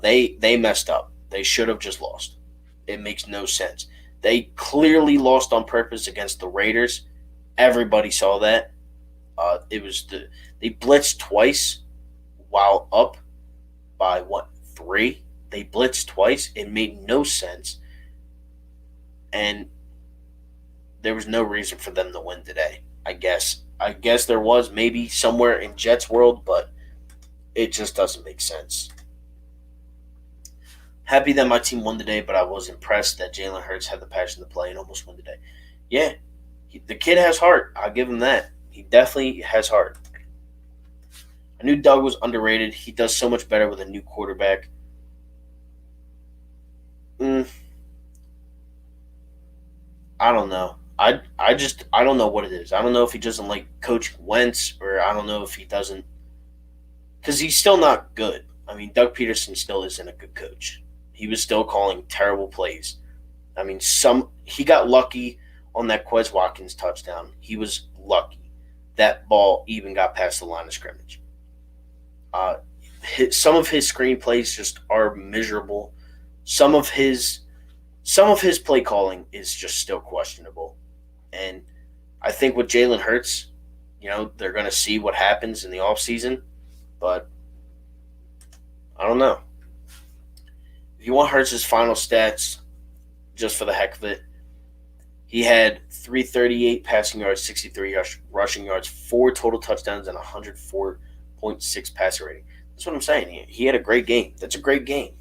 They messed up. They should have just lost. It makes no sense. They clearly lost on purpose against the Raiders. Everybody saw that. They blitzed twice while up by 3? They blitzed twice. It made no sense, and there was no reason for them to win today. I guess there was maybe somewhere in Jets world, but it just doesn't make sense. Happy that my team won today, but I was impressed that Jalen Hurts had the passion to play and almost won today. Yeah, the kid has heart. I'll give him that. He definitely has heart. I knew Doug was underrated. He does so much better with a new quarterback. I don't know. I don't know what it is. I don't know if he doesn't like coaching Wentz, or I don't know if he doesn't, because he's still not good. I mean, Doug Peterson still isn't a good coach. He was still calling terrible plays. I mean, he got lucky on that Quez Watkins touchdown. He was lucky. That ball even got past the line of scrimmage. Some of his screenplays just are miserable. Some of his play calling is just still questionable. And I think with Jalen Hurts, they're going to see what happens in the offseason. But I don't know. If you want Hurts' final stats, just for the heck of it, he had 338 passing yards, 63 rushing yards, 4 total touchdowns, and 104.6 passer rating. That's what I'm saying. He had a great game. That's a great game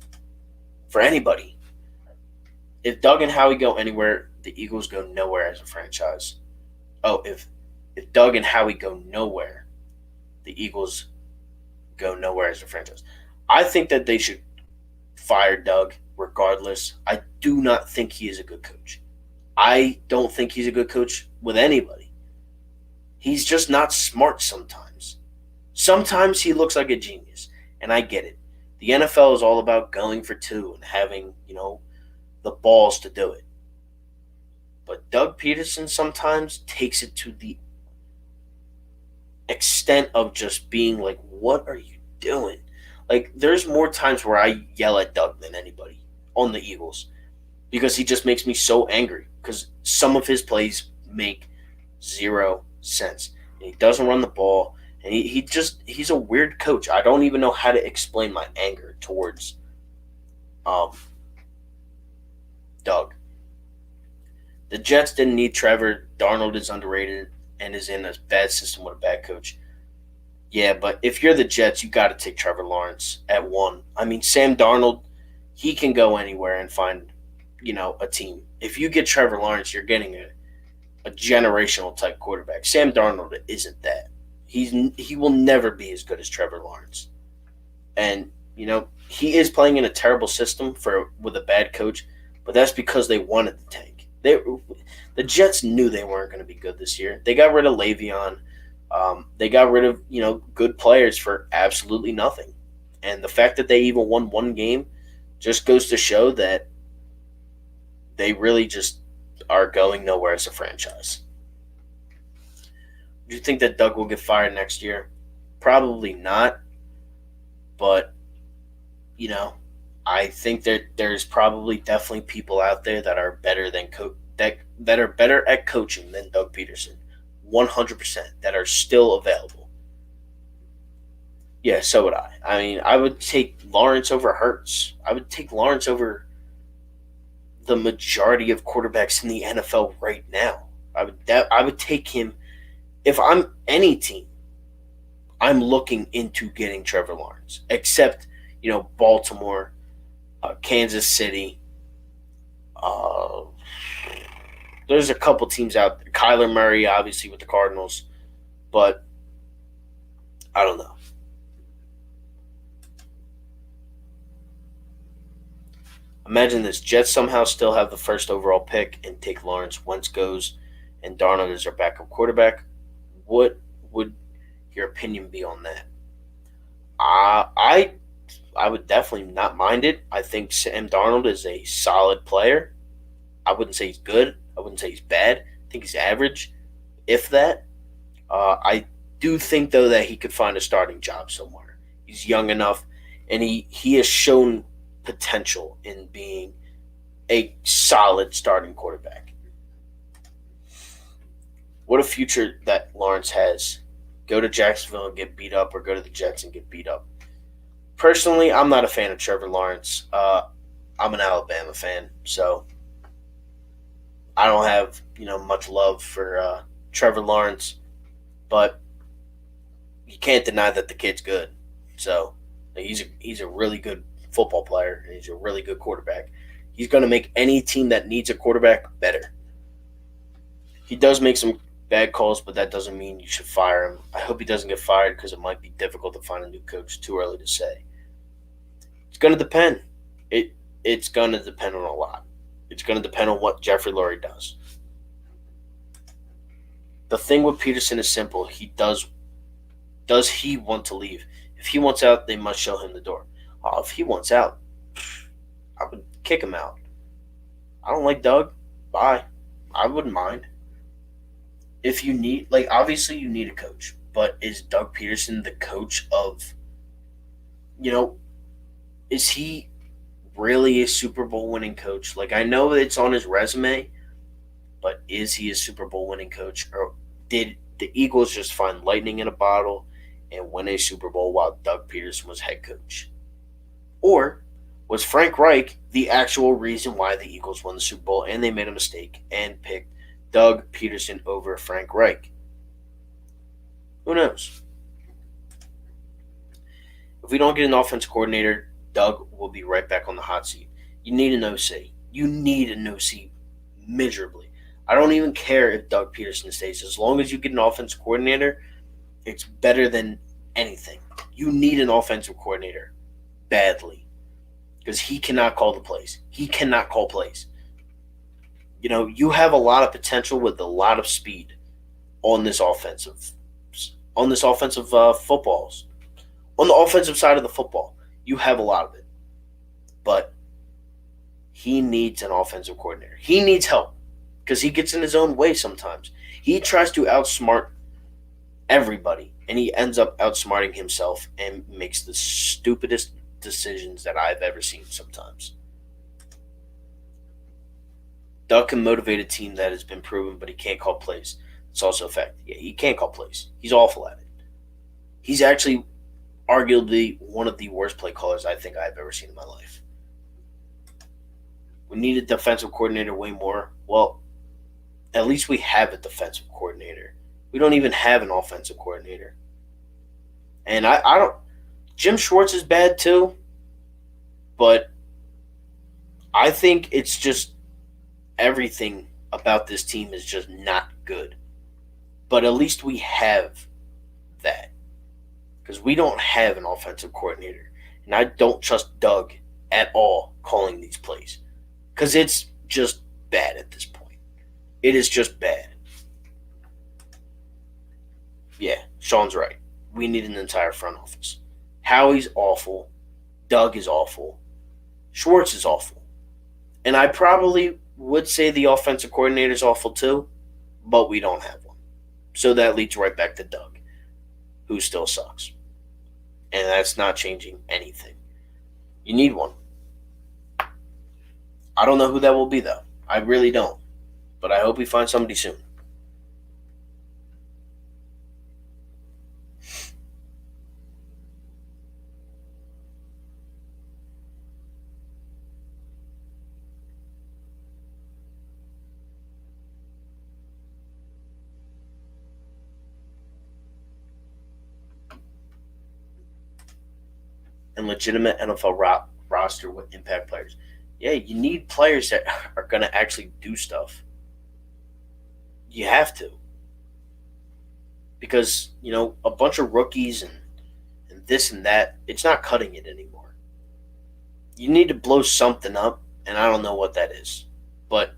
for anybody. If Doug and Howie go anywhere, the Eagles go nowhere as a franchise. Oh, if Doug and Howie go nowhere, the Eagles go nowhere as a franchise. I think that they should fire Doug regardless. I do not think he is a good coach. I don't think he's a good coach with anybody. He's just not smart sometimes. Sometimes he looks like a genius, and I get it. The NFL is all about going for 2 and having, the balls to do it. But Doug Peterson sometimes takes it to the extent of just being like, what are you doing? Like, there's more times where I yell at Doug than anybody on the Eagles because he just makes me so angry because some of his plays make 0 sense. And he doesn't run the ball, and he's a weird coach. I don't even know how to explain my anger towards Doug. The Jets didn't need Trevor. Darnold is underrated and is in a bad system with a bad coach. Yeah, but if you're the Jets, you got to take Trevor Lawrence at one. I mean, Sam Darnold, he can go anywhere and find, a team. If you get Trevor Lawrence, you're getting a generational type quarterback. Sam Darnold isn't that. He will never be as good as Trevor Lawrence. And he is playing in a terrible system with a bad coach, but that's because they wanted the tank. The Jets knew they weren't going to be good this year. They got rid of Le'Veon. They got rid of good players for absolutely nothing, and the fact that they even won one game just goes to show that they really just are going nowhere as a franchise. Do you think that Doug will get fired next year? Probably not, but I think that there's probably definitely people out there that are better than that are better at coaching than Doug Peterson. 100% that are still available. Yeah, so would I. I mean, I would take Lawrence over Hurts. I would take Lawrence over the majority of quarterbacks in the NFL right now. I would take him if I'm any team. I'm looking into getting Trevor Lawrence, except Baltimore, Kansas City. There's a couple teams out there. Kyler Murray, obviously, with the Cardinals. But I don't know. Imagine this. Jets somehow still have the first overall pick and take Lawrence. Wentz goes and Darnold is their backup quarterback. What would your opinion be on that? I would definitely not mind it. I think Sam Darnold is a solid player. I wouldn't say he's good. I wouldn't say he's bad. I think he's average, if that. I do think, though, that he could find a starting job somewhere. He's young enough, and he has shown potential in being a solid starting quarterback. What a future that Lawrence has. Go to Jacksonville and get beat up, or go to the Jets and get beat up. Personally, I'm not a fan of Trevor Lawrence. I'm an Alabama fan, so I don't have much love for Trevor Lawrence, but you can't deny that the kid's good. So he's a really good football player, and he's a really good quarterback. He's going to make any team that needs a quarterback better. He does make some bad calls, but that doesn't mean you should fire him. I hope he doesn't get fired because it might be difficult to find a new coach. Too early to say. It's going to depend. It's going to depend on a lot. It's going to depend on what Jeffrey Lurie does. The thing with Peterson is simple. Does he want to leave? If he wants out, they must show him the door. If he wants out, I would kick him out. I don't like Doug. Bye. I wouldn't mind. If you need, obviously you need a coach, but is Doug Peterson the coach of, is he really a Super Bowl winning coach? I know it's on his resume, but is he a Super Bowl winning coach? Or did the Eagles just find lightning in a bottle and win a Super Bowl while Doug Peterson was head coach? Or was Frank Reich the actual reason why the Eagles won the Super Bowl and they made a mistake and picked Doug Peterson over Frank Reich? Who knows? If we don't get an offensive coordinator, Doug will be right back on the hot seat. You need an OC. You need an OC miserably. I don't even care if Doug Peterson stays. As long as you get an offensive coordinator, it's better than anything. You need an offensive coordinator badly because he cannot call the plays. He cannot call plays. You have a lot of potential with a lot of speed on this offensive footballs. On the offensive side of the football, you have a lot of it. But he needs an offensive coordinator. He needs help because he gets in his own way sometimes. He tries to outsmart everybody, and he ends up outsmarting himself and makes the stupidest decisions that I've ever seen sometimes. Doug can motivate a team that has been proven, but he can't call plays. It's also a fact. Yeah, he can't call plays. He's awful at it. He's actually arguably one of the worst play callers I think I've ever seen in my life. We need a defensive coordinator way more. Well, at least we have a defensive coordinator. We don't even have an offensive coordinator. And I don't. Jim Schwartz is bad too, but I think it's just everything about this team is just not good. But at least we have that because we don't have an offensive coordinator. And I don't trust Doug at all calling these plays because it's just bad at this point. It is just bad. Yeah, Sean's right. We need an entire front office. Howie's awful. Doug is awful. Schwartz is awful. And I probably would say the offensive coordinator is awful too, but we don't have one. So that leads right back to Doug, who still sucks. And that's not changing anything. You need one. I don't know who that will be, though. I really don't. But I hope we find somebody soon. And legitimate NFL roster with impact players. Yeah, you need players that are going to actually do stuff. You have to. Because, a bunch of rookies and this and that, it's not cutting it anymore. You need to blow something up, and I don't know what that is. But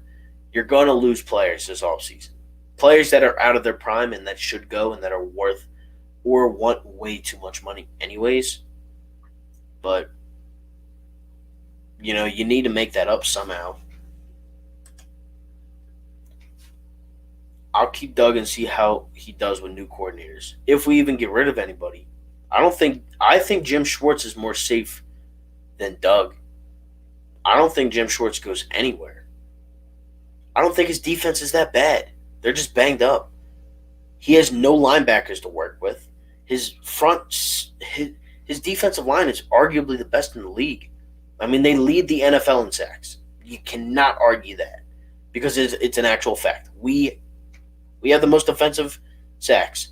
you're going to lose players this offseason. Players that are out of their prime and that should go and that are worth or want way too much money anyways. But, you need to make that up somehow. I'll keep Doug and see how he does with new coordinators. If we even get rid of anybody. I think Jim Schwartz is more safe than Doug. I don't think Jim Schwartz goes anywhere. I don't think his defense is that bad. They're just banged up. He has no linebackers to work with. His defensive line is arguably the best in the league. I mean, they lead the NFL in sacks. You cannot argue that because it's an actual fact. We have the most offensive sacks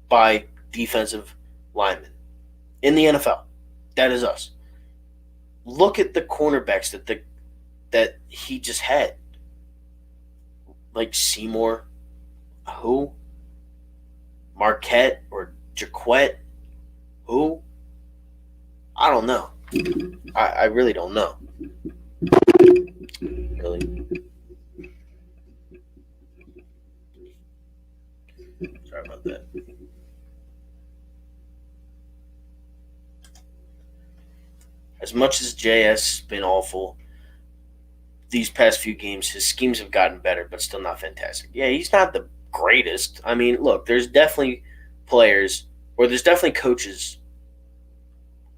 by defensive linemen in the NFL. That is us. Look at the cornerbacks that he just had. Like Seymour, who? Marquette or Jaquette, who? I don't know. I really don't know. Really. Sorry about that. As much as JS has been awful these past few games, his schemes have gotten better, but still not fantastic. Yeah, he's not the greatest. I mean, look, there's definitely players, or there's definitely coaches,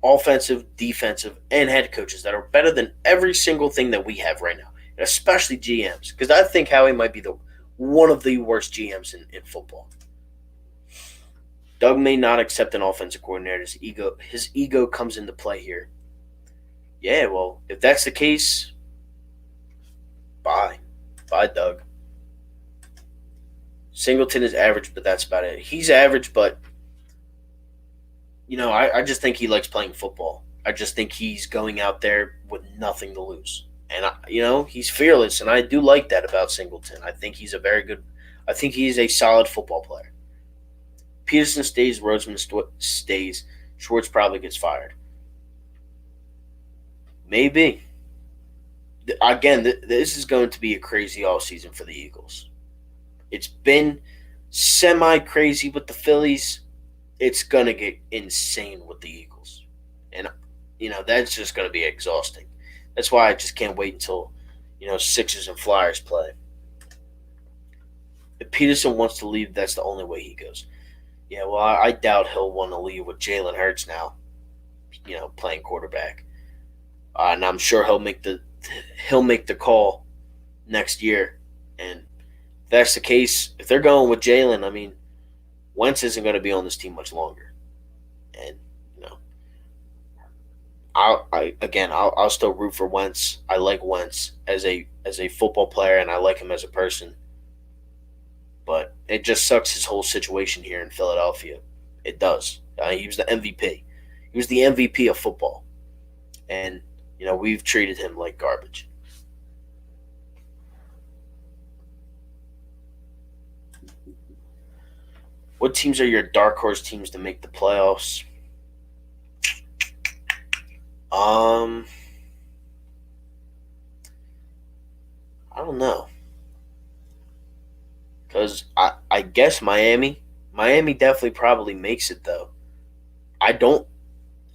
offensive, defensive, and head coaches that are better than every single thing that we have right now, and especially GMs, because I think Howie might be one of the worst GMs in football. Doug may not accept an offensive coordinator. His ego comes into play here. Yeah, well, if that's the case, bye. Bye, Doug. Singleton is average, but that's about it. He's average, but, I just think he likes playing football. I just think he's going out there with nothing to lose. And, he's fearless, and I do like that about Singleton. I think he's a solid football player. Peterson stays, Roseman stays, Schwartz probably gets fired. Maybe. Again, this is going to be a crazy offseason for the Eagles. It's been semi-crazy with the Phillies. It's going to get insane with the Eagles. And, that's just going to be exhausting. That's why I just can't wait until, Sixers and Flyers play. If Peterson wants to leave, that's the only way he goes. Yeah, well, I doubt he'll want to leave with Jalen Hurts now, playing quarterback. And I'm sure he'll make the call next year. And if that's the case, if they're going with Jalen, I mean, Wentz isn't going to be on this team much longer. And I'll still root for Wentz. I like Wentz as a football player, and I like him as a person. it just sucks his whole situation here in Philadelphia. It does. He was the MVP. He was the MVP of football, and we've treated him like garbage. What teams are your dark horse teams to make the playoffs? Um, I don't know, because I guess Miami. Miami definitely probably makes it though. I don't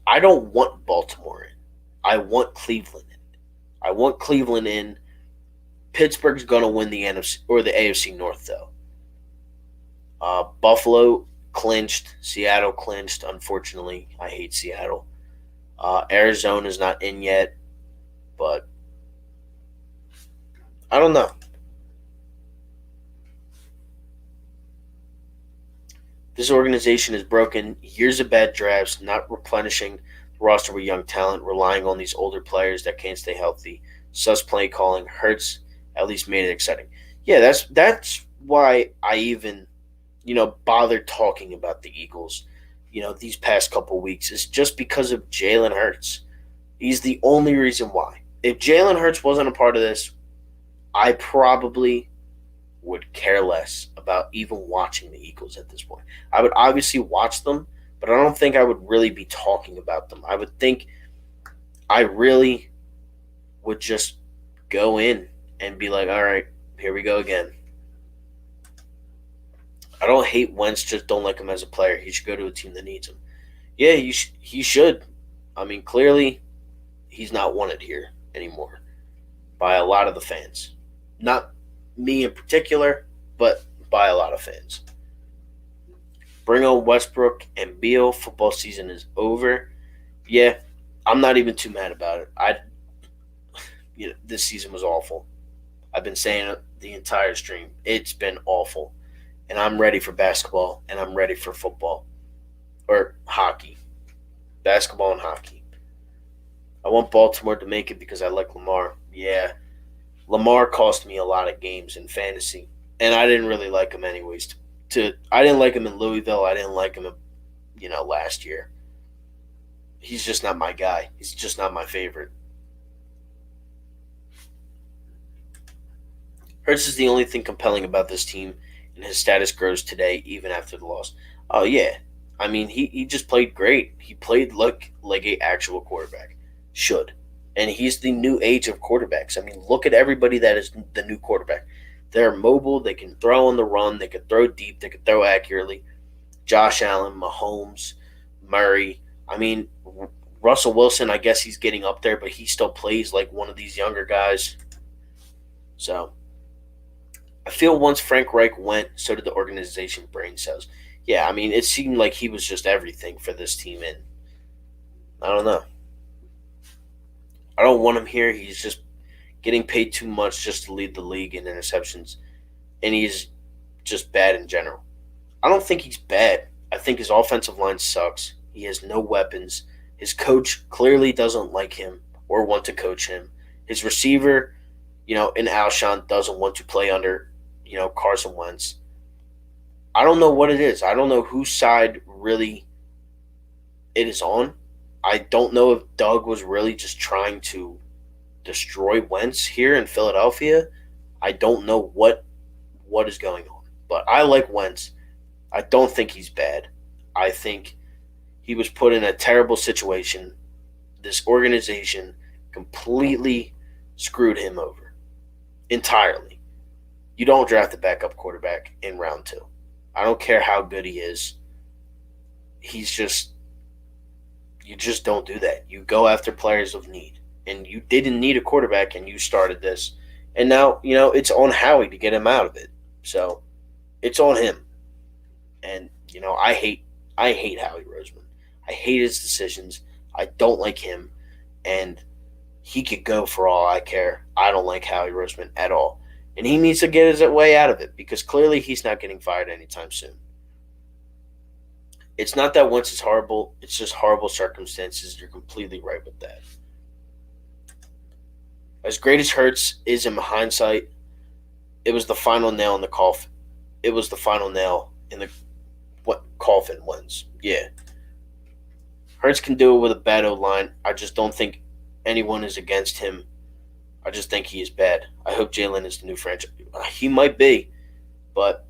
I don't want Baltimore in. I want Cleveland in. I want Cleveland in. Pittsburgh's gonna win the NFC or the AFC North though. Buffalo clinched. Seattle clinched. Unfortunately, I hate Seattle. Arizona's not in yet, but I don't know. This organization is broken. Years of bad drafts, not replenishing the roster with young talent, relying on these older players that can't stay healthy. Sus play calling hurts. At least made it exciting. Yeah, that's why I even bother talking about the Eagles. These past couple weeks is just because of Jalen Hurts. He's the only reason why. If Jalen Hurts wasn't a part of this, I probably would care less about even watching the Eagles at this point. I would obviously watch them, but I don't think I would really be talking about them. I would think I really would just go in and be like, all right, here we go again. I don't hate Wentz, just don't like him as a player. He should go to a team that needs him. Yeah, he should. I mean, clearly he's not wanted here anymore by a lot of the fans. Not me in particular, but by a lot of fans. Bring on Westbrook and Beal. Football season is over. Yeah, I'm not even too mad about it. This season was awful. I've been saying it the entire stream. It's been awful. And I'm ready for basketball and I'm ready for football. Or hockey. Basketball and hockey. I want Baltimore to make it because I like Lamar. Yeah. Lamar cost me a lot of games in fantasy. And I didn't really like him anyways. I didn't like him in Louisville. I didn't like him last year. He's just not my guy. He's just not my favorite. Hurts is the only thing compelling about this team, and his status grows today, even after the loss. Oh yeah, I mean he just played great. He played like a actual quarterback should, and he's the new age of quarterbacks. I mean, look at everybody that is the new quarterback. They're mobile. They can throw on the run. They can throw deep. They can throw accurately. Josh Allen, Mahomes, Murray. I mean, Russell Wilson. I guess he's getting up there, but he still plays like one of these younger guys. So I feel once Frank Reich went, so did the organization brain cells. Yeah, I mean, it seemed like he was just everything for this team, and I don't know. I don't want him here. He's just getting paid too much just to lead the league in interceptions, and he's just bad in general. I don't think he's bad. I think his offensive line sucks. He has no weapons. His coach clearly doesn't like him or want to coach him. His receiver, in Alshon doesn't want to play under, Carson Wentz. I don't know what it is. I don't know whose side really it is on. I don't know if Doug was really just trying to destroy Wentz here in Philadelphia. I don't know what is going on. But I like Wentz. I don't think he's bad. I think he was put in a terrible situation. This organization completely screwed him over. Entirely. You don't draft a backup quarterback in round 2. I don't care how good he is. You just don't do that. You go after players of need. And you didn't need a quarterback, and you started this. And now, it's on Howie to get him out of it. So, it's on him. And, I hate Howie Roseman. I hate his decisions. I don't like him. And he could go for all I care. I don't like Howie Roseman at all. And he needs to get his way out of it because clearly he's not getting fired anytime soon. It's not that Wentz is horrible. It's just horrible circumstances. You're completely right with that. As great as Hurts is in hindsight, it was the final nail in the coffin. it was the final nail in the what coffin wins. Yeah, Hurts can do it with a bad O line. I just don't think anyone is against him. I just think he is bad. I hope Jalen is the new franchise. He might be, but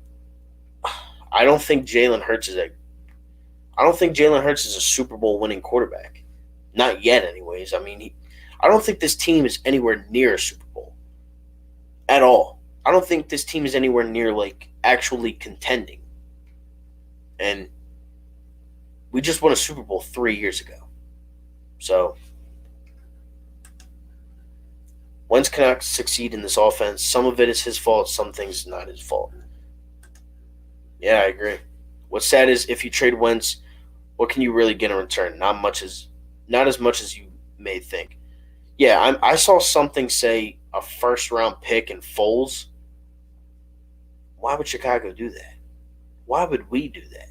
I don't think Jalen Hurts is a. I don't think Jalen Hurts is a Super Bowl winning quarterback. Not yet, anyways. I mean, I don't think this team is anywhere near a Super Bowl at all. I don't think this team is anywhere near like actually contending. And we just won a Super Bowl 3 years ago. So Wentz cannot succeed in this offense. Some of it is his fault. Some things not his fault. Yeah, I agree. What's sad is if you trade Wentz, what can you really get in return? Not as much as you may think. Yeah, I saw something say a first round pick and Foles. Why would Chicago do that? Why would we do that?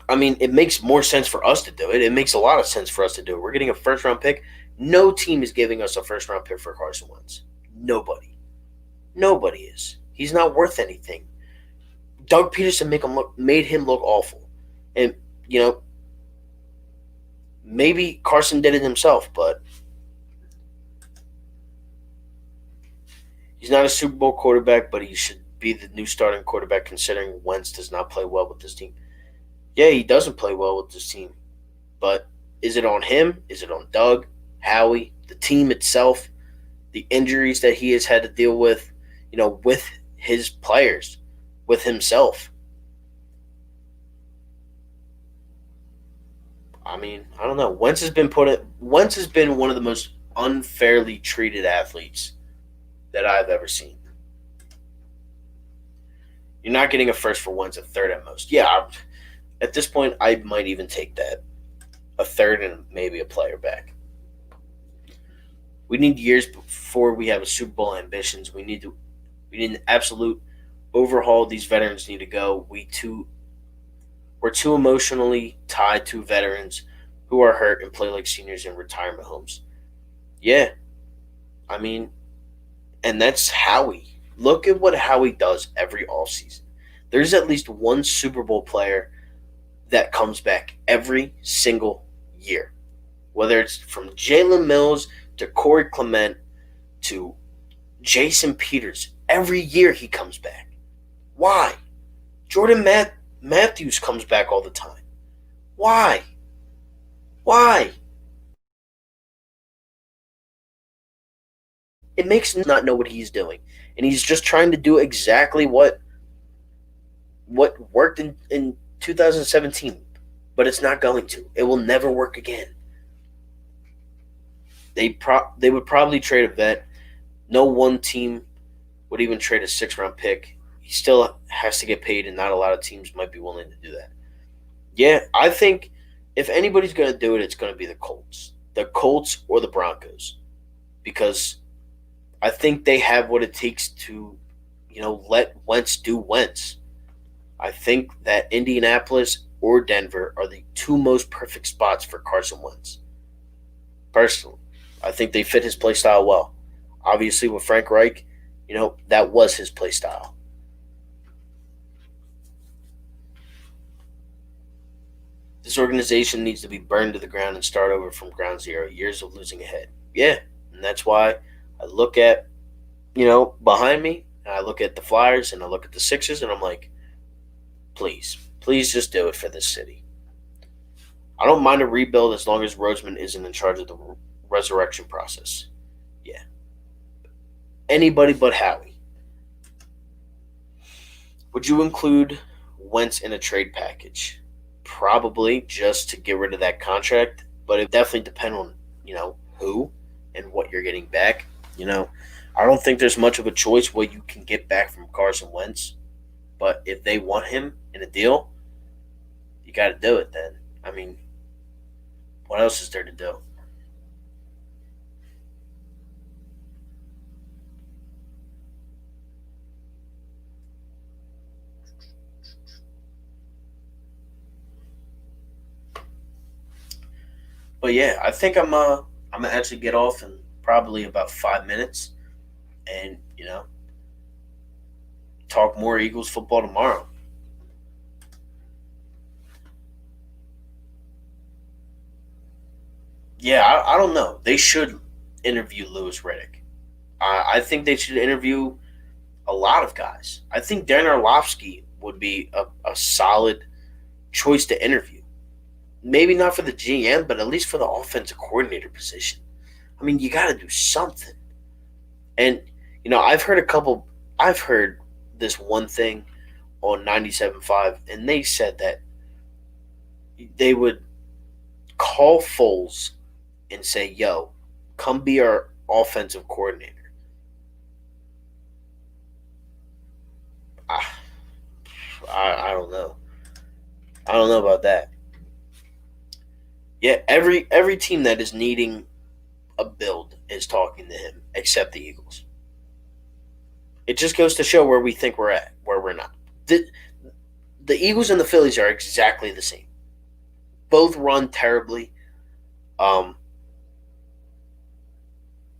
I mean, it makes more sense for us to do it. It makes a lot of sense for us to do it. We're getting a first round pick. No team is giving us a first round pick for Carson Wentz. Nobody. Nobody is. He's not worth anything. Doug Peterson made him look awful. And, you know, maybe Carson did it himself, but he's not a Super Bowl quarterback, but he should be the new starting quarterback considering Wentz does not play well with this team. Yeah, he doesn't play well with this team. But is it on him? Is it on Doug, Howie, the team itself, the injuries that he has had to deal with, with his players, with himself? I mean, I don't know. Wentz has been one of the most unfairly treated athletes that I've ever seen. You're not getting a first for Wentz, a third at most. Yeah, at this point, I might even take that. A third and maybe a player back. We need years before we have a Super Bowl ambitions. We need an absolute overhaul. These veterans need to go. We're too emotionally tied to veterans who are hurt and play like seniors in retirement homes. Yeah, I mean, and that's Howie. Look at what Howie does every offseason. There's at least one Super Bowl player that comes back every single year. Whether it's from Jalen Mills to Corey Clement to Jason Peters, every year he comes back. Why? Jordan Matthews comes back all the time. Why? Why? It makes him not know what he's doing. And he's just trying to do exactly what worked in 2017. But it's not going to. It will never work again. They would probably trade a vet. No one team would even trade a 6th-round pick. He still has to get paid, and not a lot of teams might be willing to do that. Yeah, I think if anybody's going to do it, it's going to be the Colts. The Colts or the Broncos. Because I think they have what it takes to, let Wentz do Wentz. I think that Indianapolis or Denver are the two most perfect spots for Carson Wentz. Personally, I think they fit his play style well. Obviously, with Frank Reich, that was his play style. This organization needs to be burned to the ground and start over from ground zero. Years of losing ahead. Yeah, and that's why I look at, behind me, and I look at the Flyers, and I look at the Sixers, and I'm like, please just do it for this city. I don't mind a rebuild as long as Roseman isn't in charge of the resurrection process. Yeah. Anybody but Howie. Would you include Wentz in a trade package? Probably, just to get rid of that contract, but it definitely depends on, who and what you're getting back. I don't think there's much of a choice what you can get back from Carson Wentz, but if they want him in a deal, you got to do it then. I mean, what else is there to do? But yeah, I think I'm gonna actually get off in probably about 5 minutes, and talk more Eagles football tomorrow. Yeah, I don't know. They should interview Lewis Riddick. I think they should interview a lot of guys. I think Dan Orlovsky would be a solid choice to interview. Maybe not for the GM, but at least for the offensive coordinator position. I mean, you got to do something. And I've heard this one thing on 97.5, and they said that they would call Foles and say, "Yo, come be our offensive coordinator." I, I don't know. I don't know about that. Yeah, every team that is needing a build is talking to him, except the Eagles. It just goes to show where we think we're at, where we're not. The Eagles and the Phillies are exactly the same. Both run terribly, um,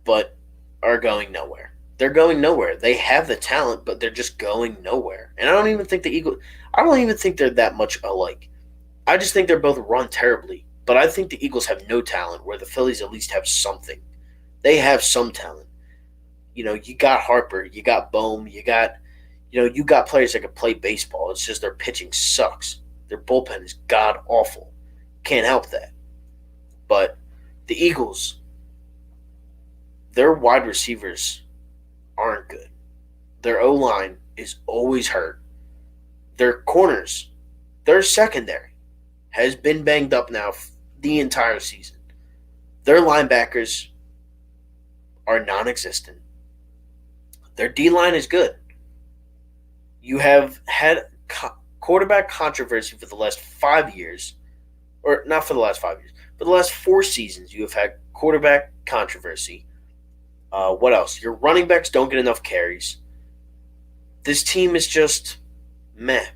but are going nowhere. They're going nowhere. They have the talent, but they're just going nowhere. And I don't even think they're that much alike. I just think they're both run terribly. But I think the Eagles have no talent, where the Phillies at least have something. They have some talent. You got Harper, you got Bohm, you got players that can play baseball. It's just their pitching sucks. Their bullpen is god awful. Can't help that. But the Eagles, their wide receivers aren't good. Their O line is always hurt. Their corners, their secondary, has been banged up now the entire season. Their linebackers are non existent. Their D line is good. You have had quarterback controversy for the last 5 years, or not for the last 5 years, for the last 4 seasons. You have had quarterback controversy. What else? Your running backs don't get enough carries. This team is just meh.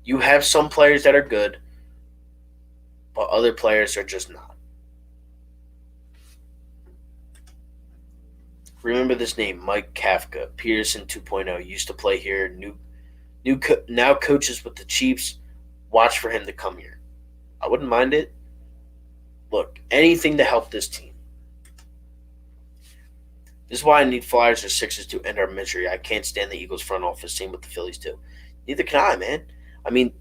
You have some players that are good, but other players are just not. Remember this name, Mike Kafka, Peterson 2.0. Used to play here. Now coaches with the Chiefs. Watch for him to come here. I wouldn't mind it. Look, anything to help this team. This is why I need Flyers or Sixers to end our misery. I can't stand the Eagles front office. Same with the Phillies too. Neither can I, man. I mean,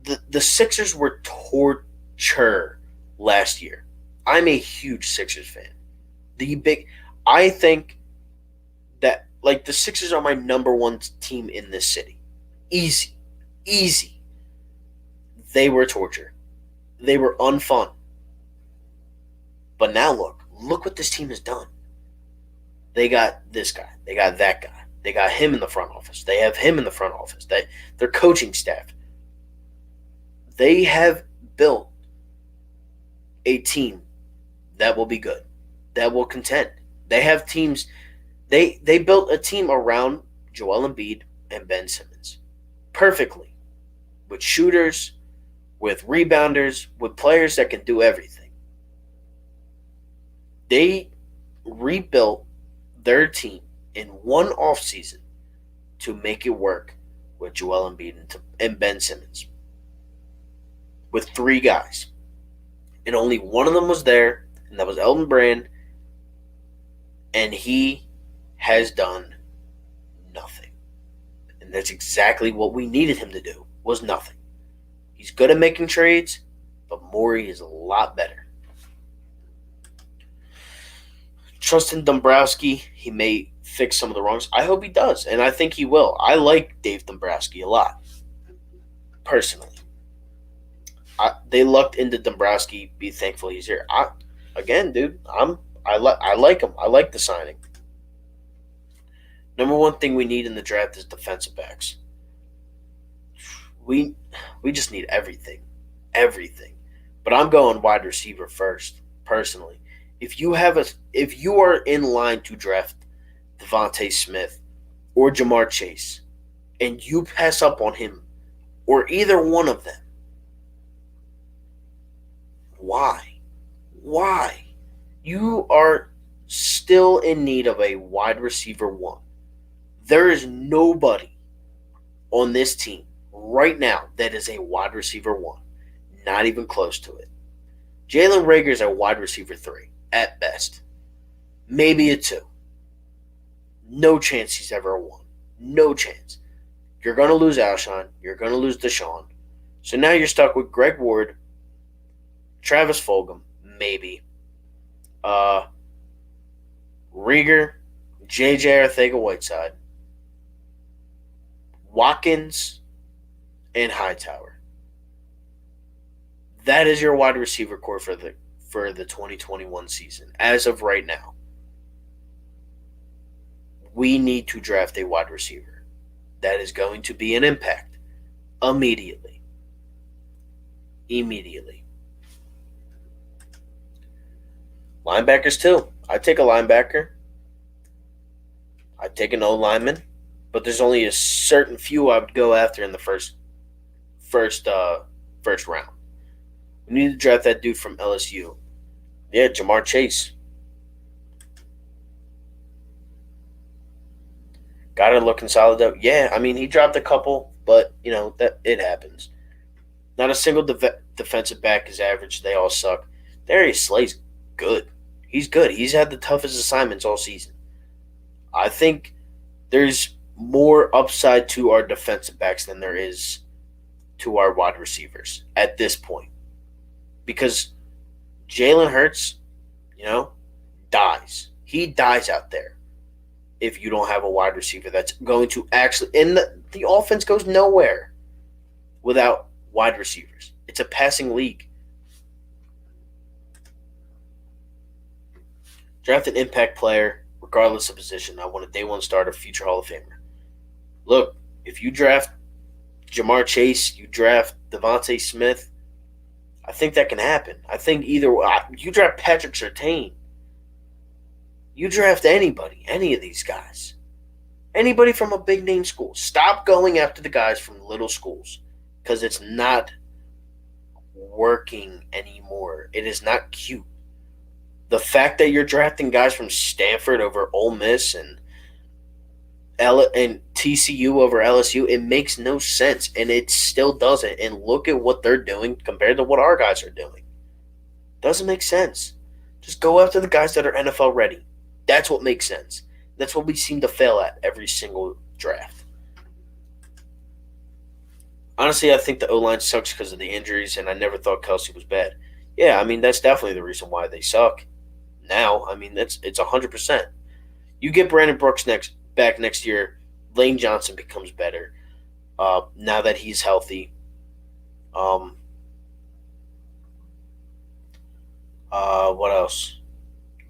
the Sixers were torture last year. I'm a huge Sixers fan. I think that the Sixers are my number one team in this city. Easy. They were torture. They were unfun. But now look what this team has done. They got this guy. They got that guy. They got him in the front office. They have him in the front office. Their coaching staff. They have built a team that will be good, that will contend. They have teams. They built a team around Joel Embiid and Ben Simmons perfectly, with shooters, with rebounders, with players that can do everything. They rebuilt their team in one offseason to make it work with Joel Embiid and Ben Simmons, with 3 guys. And only one of them was there, and that was Elton Brand, and he has done nothing. And that's exactly what we needed him to do, was nothing. He's good at making trades, but Morey is a lot better. Trust Dombrowski. He may fix some of the wrongs. I hope he does, and I think he will. I like Dave Dombrowski a lot, personally. They lucked into Dombrowski. Be thankful he's here. I like him. I like the signing. Number one thing we need in the draft is defensive backs. We just need everything. But I'm going wide receiver first, personally. If you are in line to draft Devontae Smith or Jamar Chase, and you pass up on him or either one of them, why? You are still in need of a wide receiver 1. There is nobody on this team right now that is a wide receiver one. Not even close to it. Jalen Reagor is a wide receiver three at best. Maybe a two. No chance he's ever a one. No chance. You're going to lose Alshon. You're going to lose Deshaun. So now you're stuck with Greg Ward, Travis Fulgham, maybe. Reagor, J.J. Arcega-Whiteside, Watkins, and Hightower. That is your wide receiver core for the 2021 season as of right now. We need to draft a wide receiver that is going to be an impact immediately. Linebackers too. I'd take a linebacker. I'd take an O lineman, but there's only a certain few I would go after in the first round. We need to draft that dude from LSU. Yeah, Jamar Chase. Got it looking solid though. Yeah, I mean he dropped a couple, but that it happens. Not a single defensive back is average. They all suck. Darius Slay's good. He's good. He's had the toughest assignments all season. I think there's more upside to our defensive backs than there is to our wide receivers at this point. Because Jalen Hurts, dies. He dies out there if you don't have a wide receiver that's going to actually – and the offense goes nowhere without wide receivers. It's a passing league. Draft an impact player, regardless of position. I want a day one starter, future Hall of Famer. Look, if you draft Jamar Chase, you draft Devontae Smith, I think that can happen. I think either you draft Patrick Surtain. You draft anybody, any of these guys. Anybody from a big name school. Stop going after the guys from little schools because it's not working anymore. It is not cute. The fact that you're drafting guys from Stanford over Ole Miss and TCU over LSU, it makes no sense, and it still doesn't. And look at what they're doing compared to what our guys are doing. Doesn't make sense. Just go after the guys that are NFL ready. That's what makes sense. That's what we seem to fail at every single draft. Honestly, I think the O-line sucks because of the injuries, and I never thought Kelsey was bad. Yeah, I mean, that's definitely the reason why they suck. Now, I mean, it's 100%. You get Brandon Brooks back next year, Lane Johnson becomes better now that he's healthy. What else?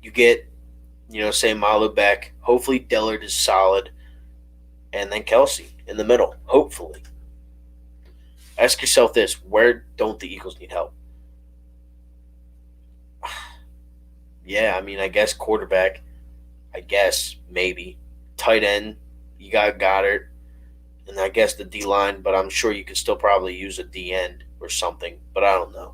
You get, say Malu back. Hopefully Dillard is solid. And then Kelsey in the middle, hopefully. Ask yourself this, where don't the Eagles need help? Yeah, I mean, I guess quarterback. I guess, maybe. Tight end, you got Goddard. And I guess the D-line, but I'm sure you could still probably use a D-end or something. But I don't know.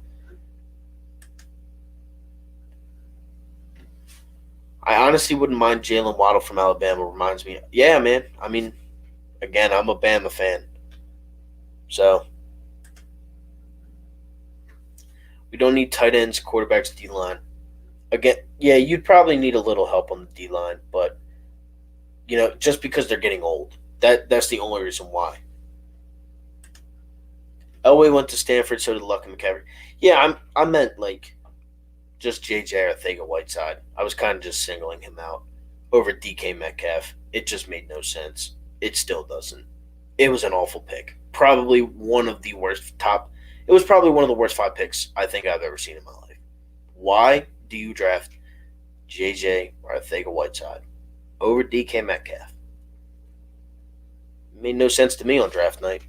I honestly wouldn't mind Jalen Waddle from Alabama. Reminds me. Yeah, man. I mean, again, I'm a Bama fan. So, we don't need tight ends, quarterbacks, D-line. Again, yeah, you'd probably need a little help on the D-line, but, just because they're getting old. That's the only reason why. Elway went to Stanford, so did Luck and McCaffrey. Yeah, I meant, just J.J. Arcega-Whiteside. I was kind of just singling him out over DK Metcalf. It just made no sense. It still doesn't. It was an awful pick. Probably one of the worst it was probably one of the worst 5 picks I think I've ever seen in my life. Why do you draft J.J. Arcega-Whiteside over DK Metcalf? It made no sense to me on draft night.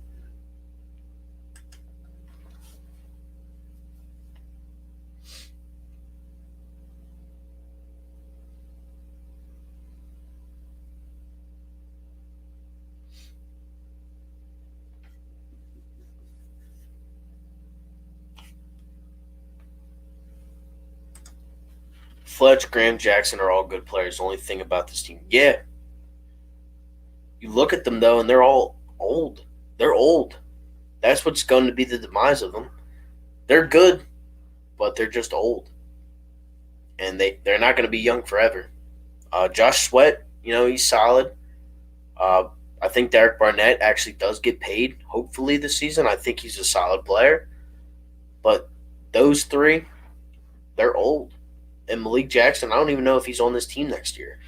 Fletch, Graham, Jackson are all good players. The only thing about this team, yeah, You look at them though, and they're all old. They're old. That's what's going to be the demise of them. They're good, but they're just old, and they're not going to be young forever. Josh Sweat, he's solid. Uh, I think Derek Barnett actually does get paid. Hopefully this season, I think he's a solid player. But those three, they're old. And Malik Jackson, I don't even know if he's on this team next year.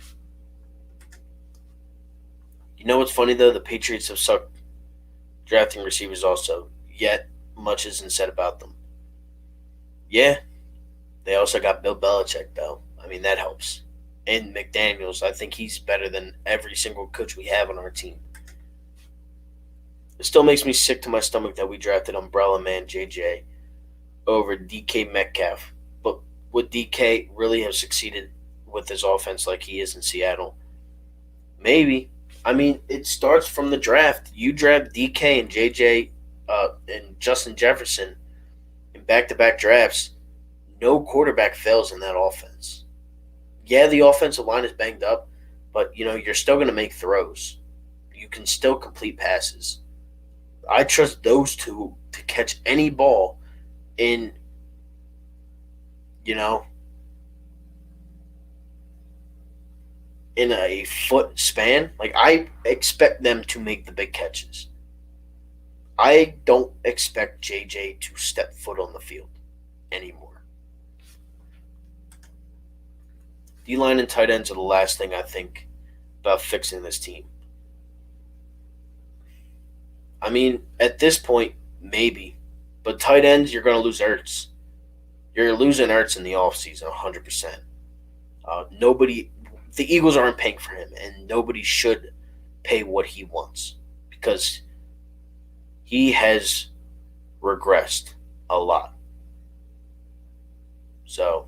You know what's funny though? The Patriots have sucked drafting receivers also. Yet much isn't said about them. Yeah, they also got Bill Belichick though. I mean that helps. And McDaniels, I think he's better than every single coach we have on our team. It still makes me sick to my stomach that we drafted Umbrella Man JJ over DK Metcalf. But would DK really have succeeded with his offense like he is in Seattle? Maybe. I mean, it starts from the draft. You draft DK and JJ and Justin Jefferson in back-to-back drafts. No quarterback fails in that offense. Yeah, the offensive line is banged up, but you're still going to make throws. You can still complete passes. I trust those two to catch any ball in, in a foot span. Like, I expect them to make the big catches. I don't expect JJ to step foot on the field anymore. D-line and tight ends are the last thing I think about fixing this team. I mean, at this point, maybe. But tight ends, you're going to lose Ertz. You're losing Ertz in the offseason, 100%. The Eagles aren't paying for him, and nobody should pay what he wants because he has regressed a lot. So,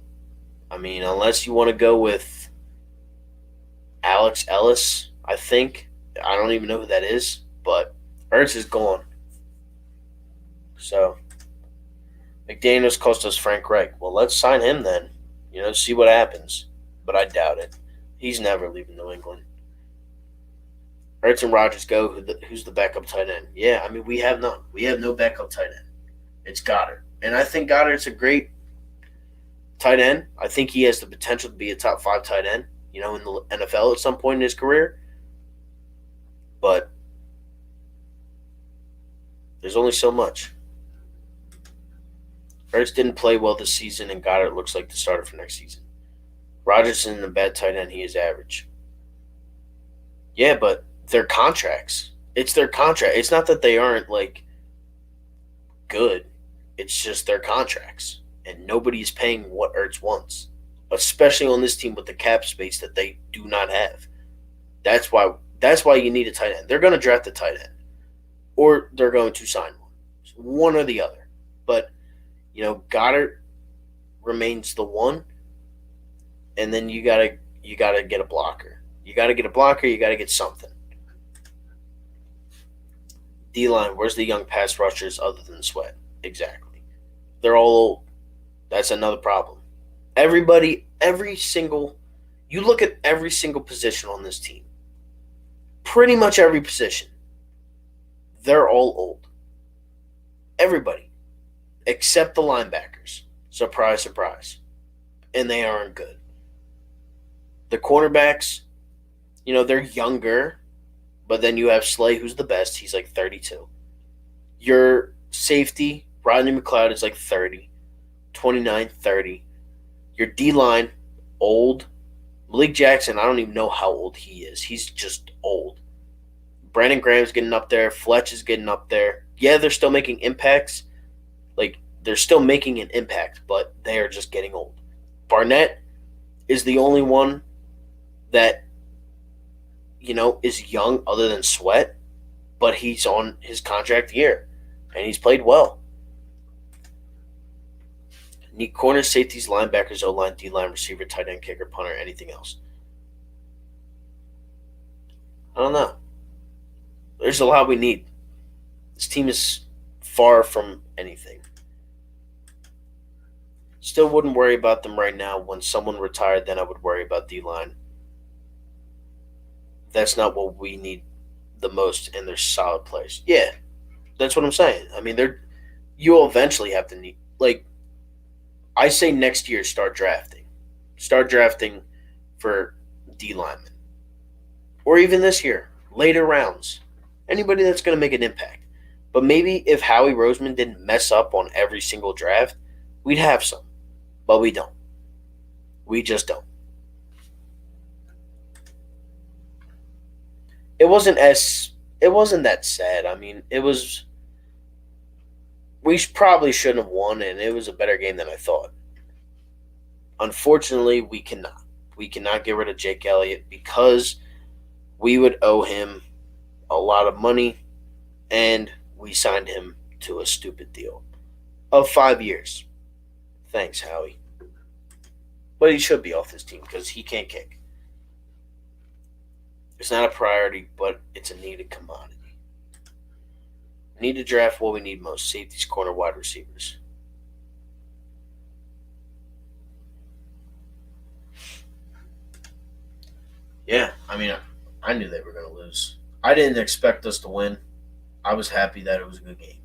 I mean, unless you want to go with Alex Ellis, I think. I don't even know who that is, but Ertz is gone. So, McDaniels cost us Frank Reich. Well, let's sign him then. See what happens. But I doubt it. He's never leaving New England. Ertz and Rodgers go. Who's the backup tight end? Yeah, I mean, we have none. We have no backup tight end. It's Goddard. And I think Goddard's a great tight end. I think he has the potential to be a top 5 tight end, in the NFL at some point in his career. But there's only so much. Ertz didn't play well this season, and Goddard looks like the starter for next season. Rodgers isn't a bad tight end. He is average. Yeah, but their contracts. It's their contract. It's not that they aren't, good. It's just their contracts. And nobody's paying what Ertz wants, especially on this team with the cap space that they do not have. That's why you need a tight end. They're going to draft a tight end, or they're going to sign one or the other. But Goddard remains the one, and then you gotta get a blocker. You gotta get a blocker. You gotta get something. D-line, where's the young pass rushers other than Sweat? Exactly. They're all old. That's another problem. You look at every single position on this team. Pretty much every position. They're all old. Everybody. Except the linebackers. Surprise, surprise. And they aren't good. The cornerbacks, they're younger. But then you have Slay, who's the best. He's 32. Your safety, Rodney McLeod, is 30. 29, 30. Your D-line, old. Malik Jackson, I don't even know how old he is. He's just old. Brandon Graham's getting up there. Fletch is getting up there. Yeah, they're still making impacts. They're still making an impact, but they are just getting old. Barnett is the only one that, is young other than Sweat, but he's on his contract year, and he's played well. Need corners, safeties, linebackers, O-line, D-line, receiver, tight end, kicker, punter, anything else. I don't know. There's a lot we need. This team is far from anything. Still wouldn't worry about them right now. When someone retired, then I would worry about D-line. That's not what we need the most and they're solid players. Yeah, that's what I'm saying. I mean, you'll eventually have to need, like, I say next year start drafting. Start drafting for D linemen. Or even this year, later rounds. Anybody that's going to make an impact. But maybe if Howie Roseman didn't mess up on every single draft, we'd have some. But we don't. We just don't. It wasn't as it wasn't that sad. I mean, it was we probably shouldn't have won and it was a better game than I thought. Unfortunately, we cannot. We cannot get rid of Jake Elliott because we would owe him a lot of money and we signed him to a stupid deal of 5 years. Thanks, Howie. But he should be off this team because he can't kick. It's not a priority, but it's a needed commodity. We need to draft what we need most: safeties, corner, wide receivers. Yeah, I mean, I knew they were going to lose. I didn't expect us to win. I was happy that it was a good game.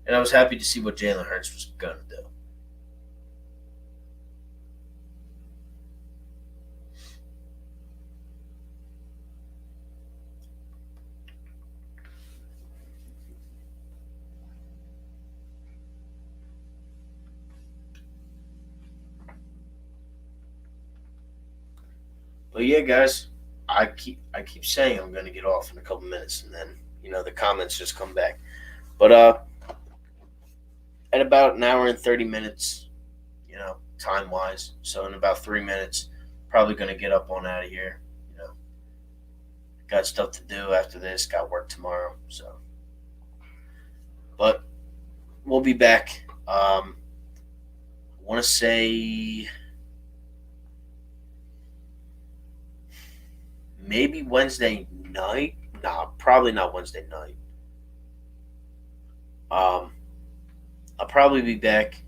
And I was happy to see what Jalen Hurts was going to do. But yeah, guys, I keep saying I'm going to get off in a couple minutes, and then the comments just come back. But at about an hour and 30 minutes, time wise, so in about 3 minutes, probably going to get up on out of here. Got stuff to do after this. Got work tomorrow, so. But we'll be back. I want to say maybe Wednesday night. Nah, probably not Wednesday night. Um, I'll probably be back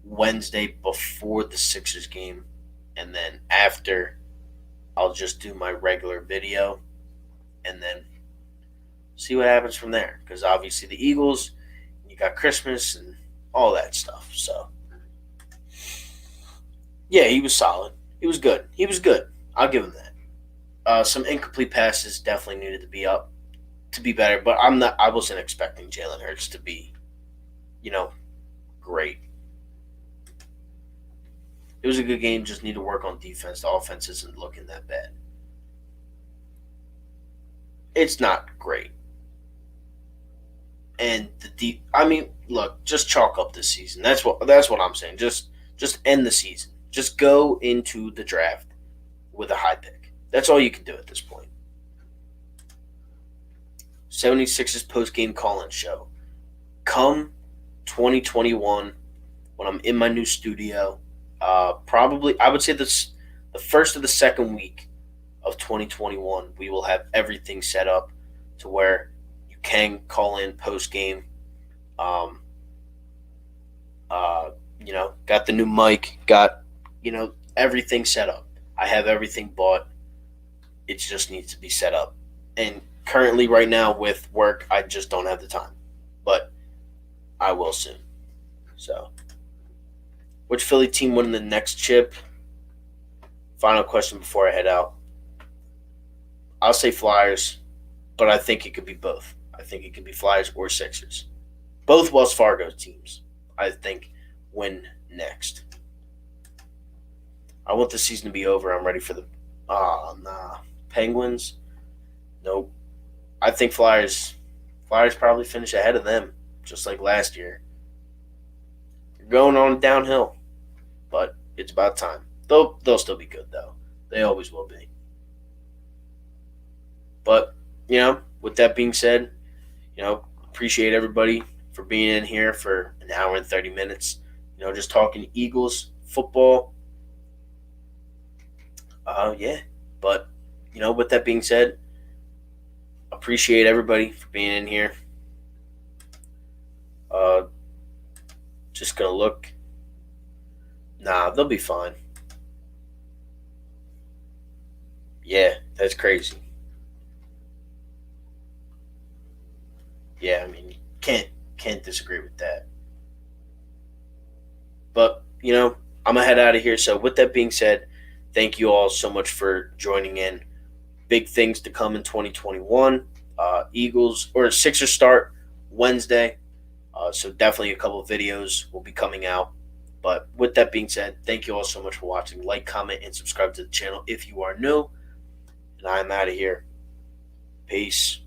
Wednesday before the Sixers game, and then after, I'll just do my regular video, and then see what happens from there. Because obviously the Eagles, you got Christmas and all that stuff. So yeah, he was solid. He was good. He was good. I'll give him that. Some incomplete passes definitely needed to be up to be better, but I'm not. I wasn't expecting Jalen Hurts to be, you know, great. It was a good game. Just need to work on defense. The offense isn't looking that bad. It's not great, and I mean, look, just chalk up this season. That's what I'm saying. Just end the season. Just go into the draft with a high pick. That's all you can do at this point. 76ers post-game call-in show. Come 2021, when I'm in my new studio, probably I would say the first or the second week of 2021, we will have everything set up to where you can call in post-game. Um, got the new mic, got everything set up. I have everything bought. It just needs to be set up. And currently, right now, with work, I just don't have the time. But I will soon. So, which Philly team win the next chip? Final question before I head out. I'll say Flyers, but I think it could be both. I think it could be Flyers or Sixers. Both Wells Fargo teams, I think, win next. I want the season to be over. I'm ready for the Penguins. Nope. I think Flyers probably finish ahead of them, just like last year. They're going on downhill, but it's about time. They'll still be good though. They always will be. But with that being said, appreciate everybody for being in here for an hour and 30 minutes. Just talking Eagles football. Yeah. But with that being said, appreciate everybody for being in here. Just gonna look. Nah, they'll be fine. Yeah, that's crazy. Yeah, I mean, can't disagree with that. But I'm gonna head out of here. So with that being said, thank you all so much for joining in. Big things to come in 2021. Eagles or Sixers start Wednesday. So definitely a couple of videos will be coming out. But with that being said, thank you all so much for watching. Like, comment, and subscribe to the channel if you are new. And I'm out of here. Peace.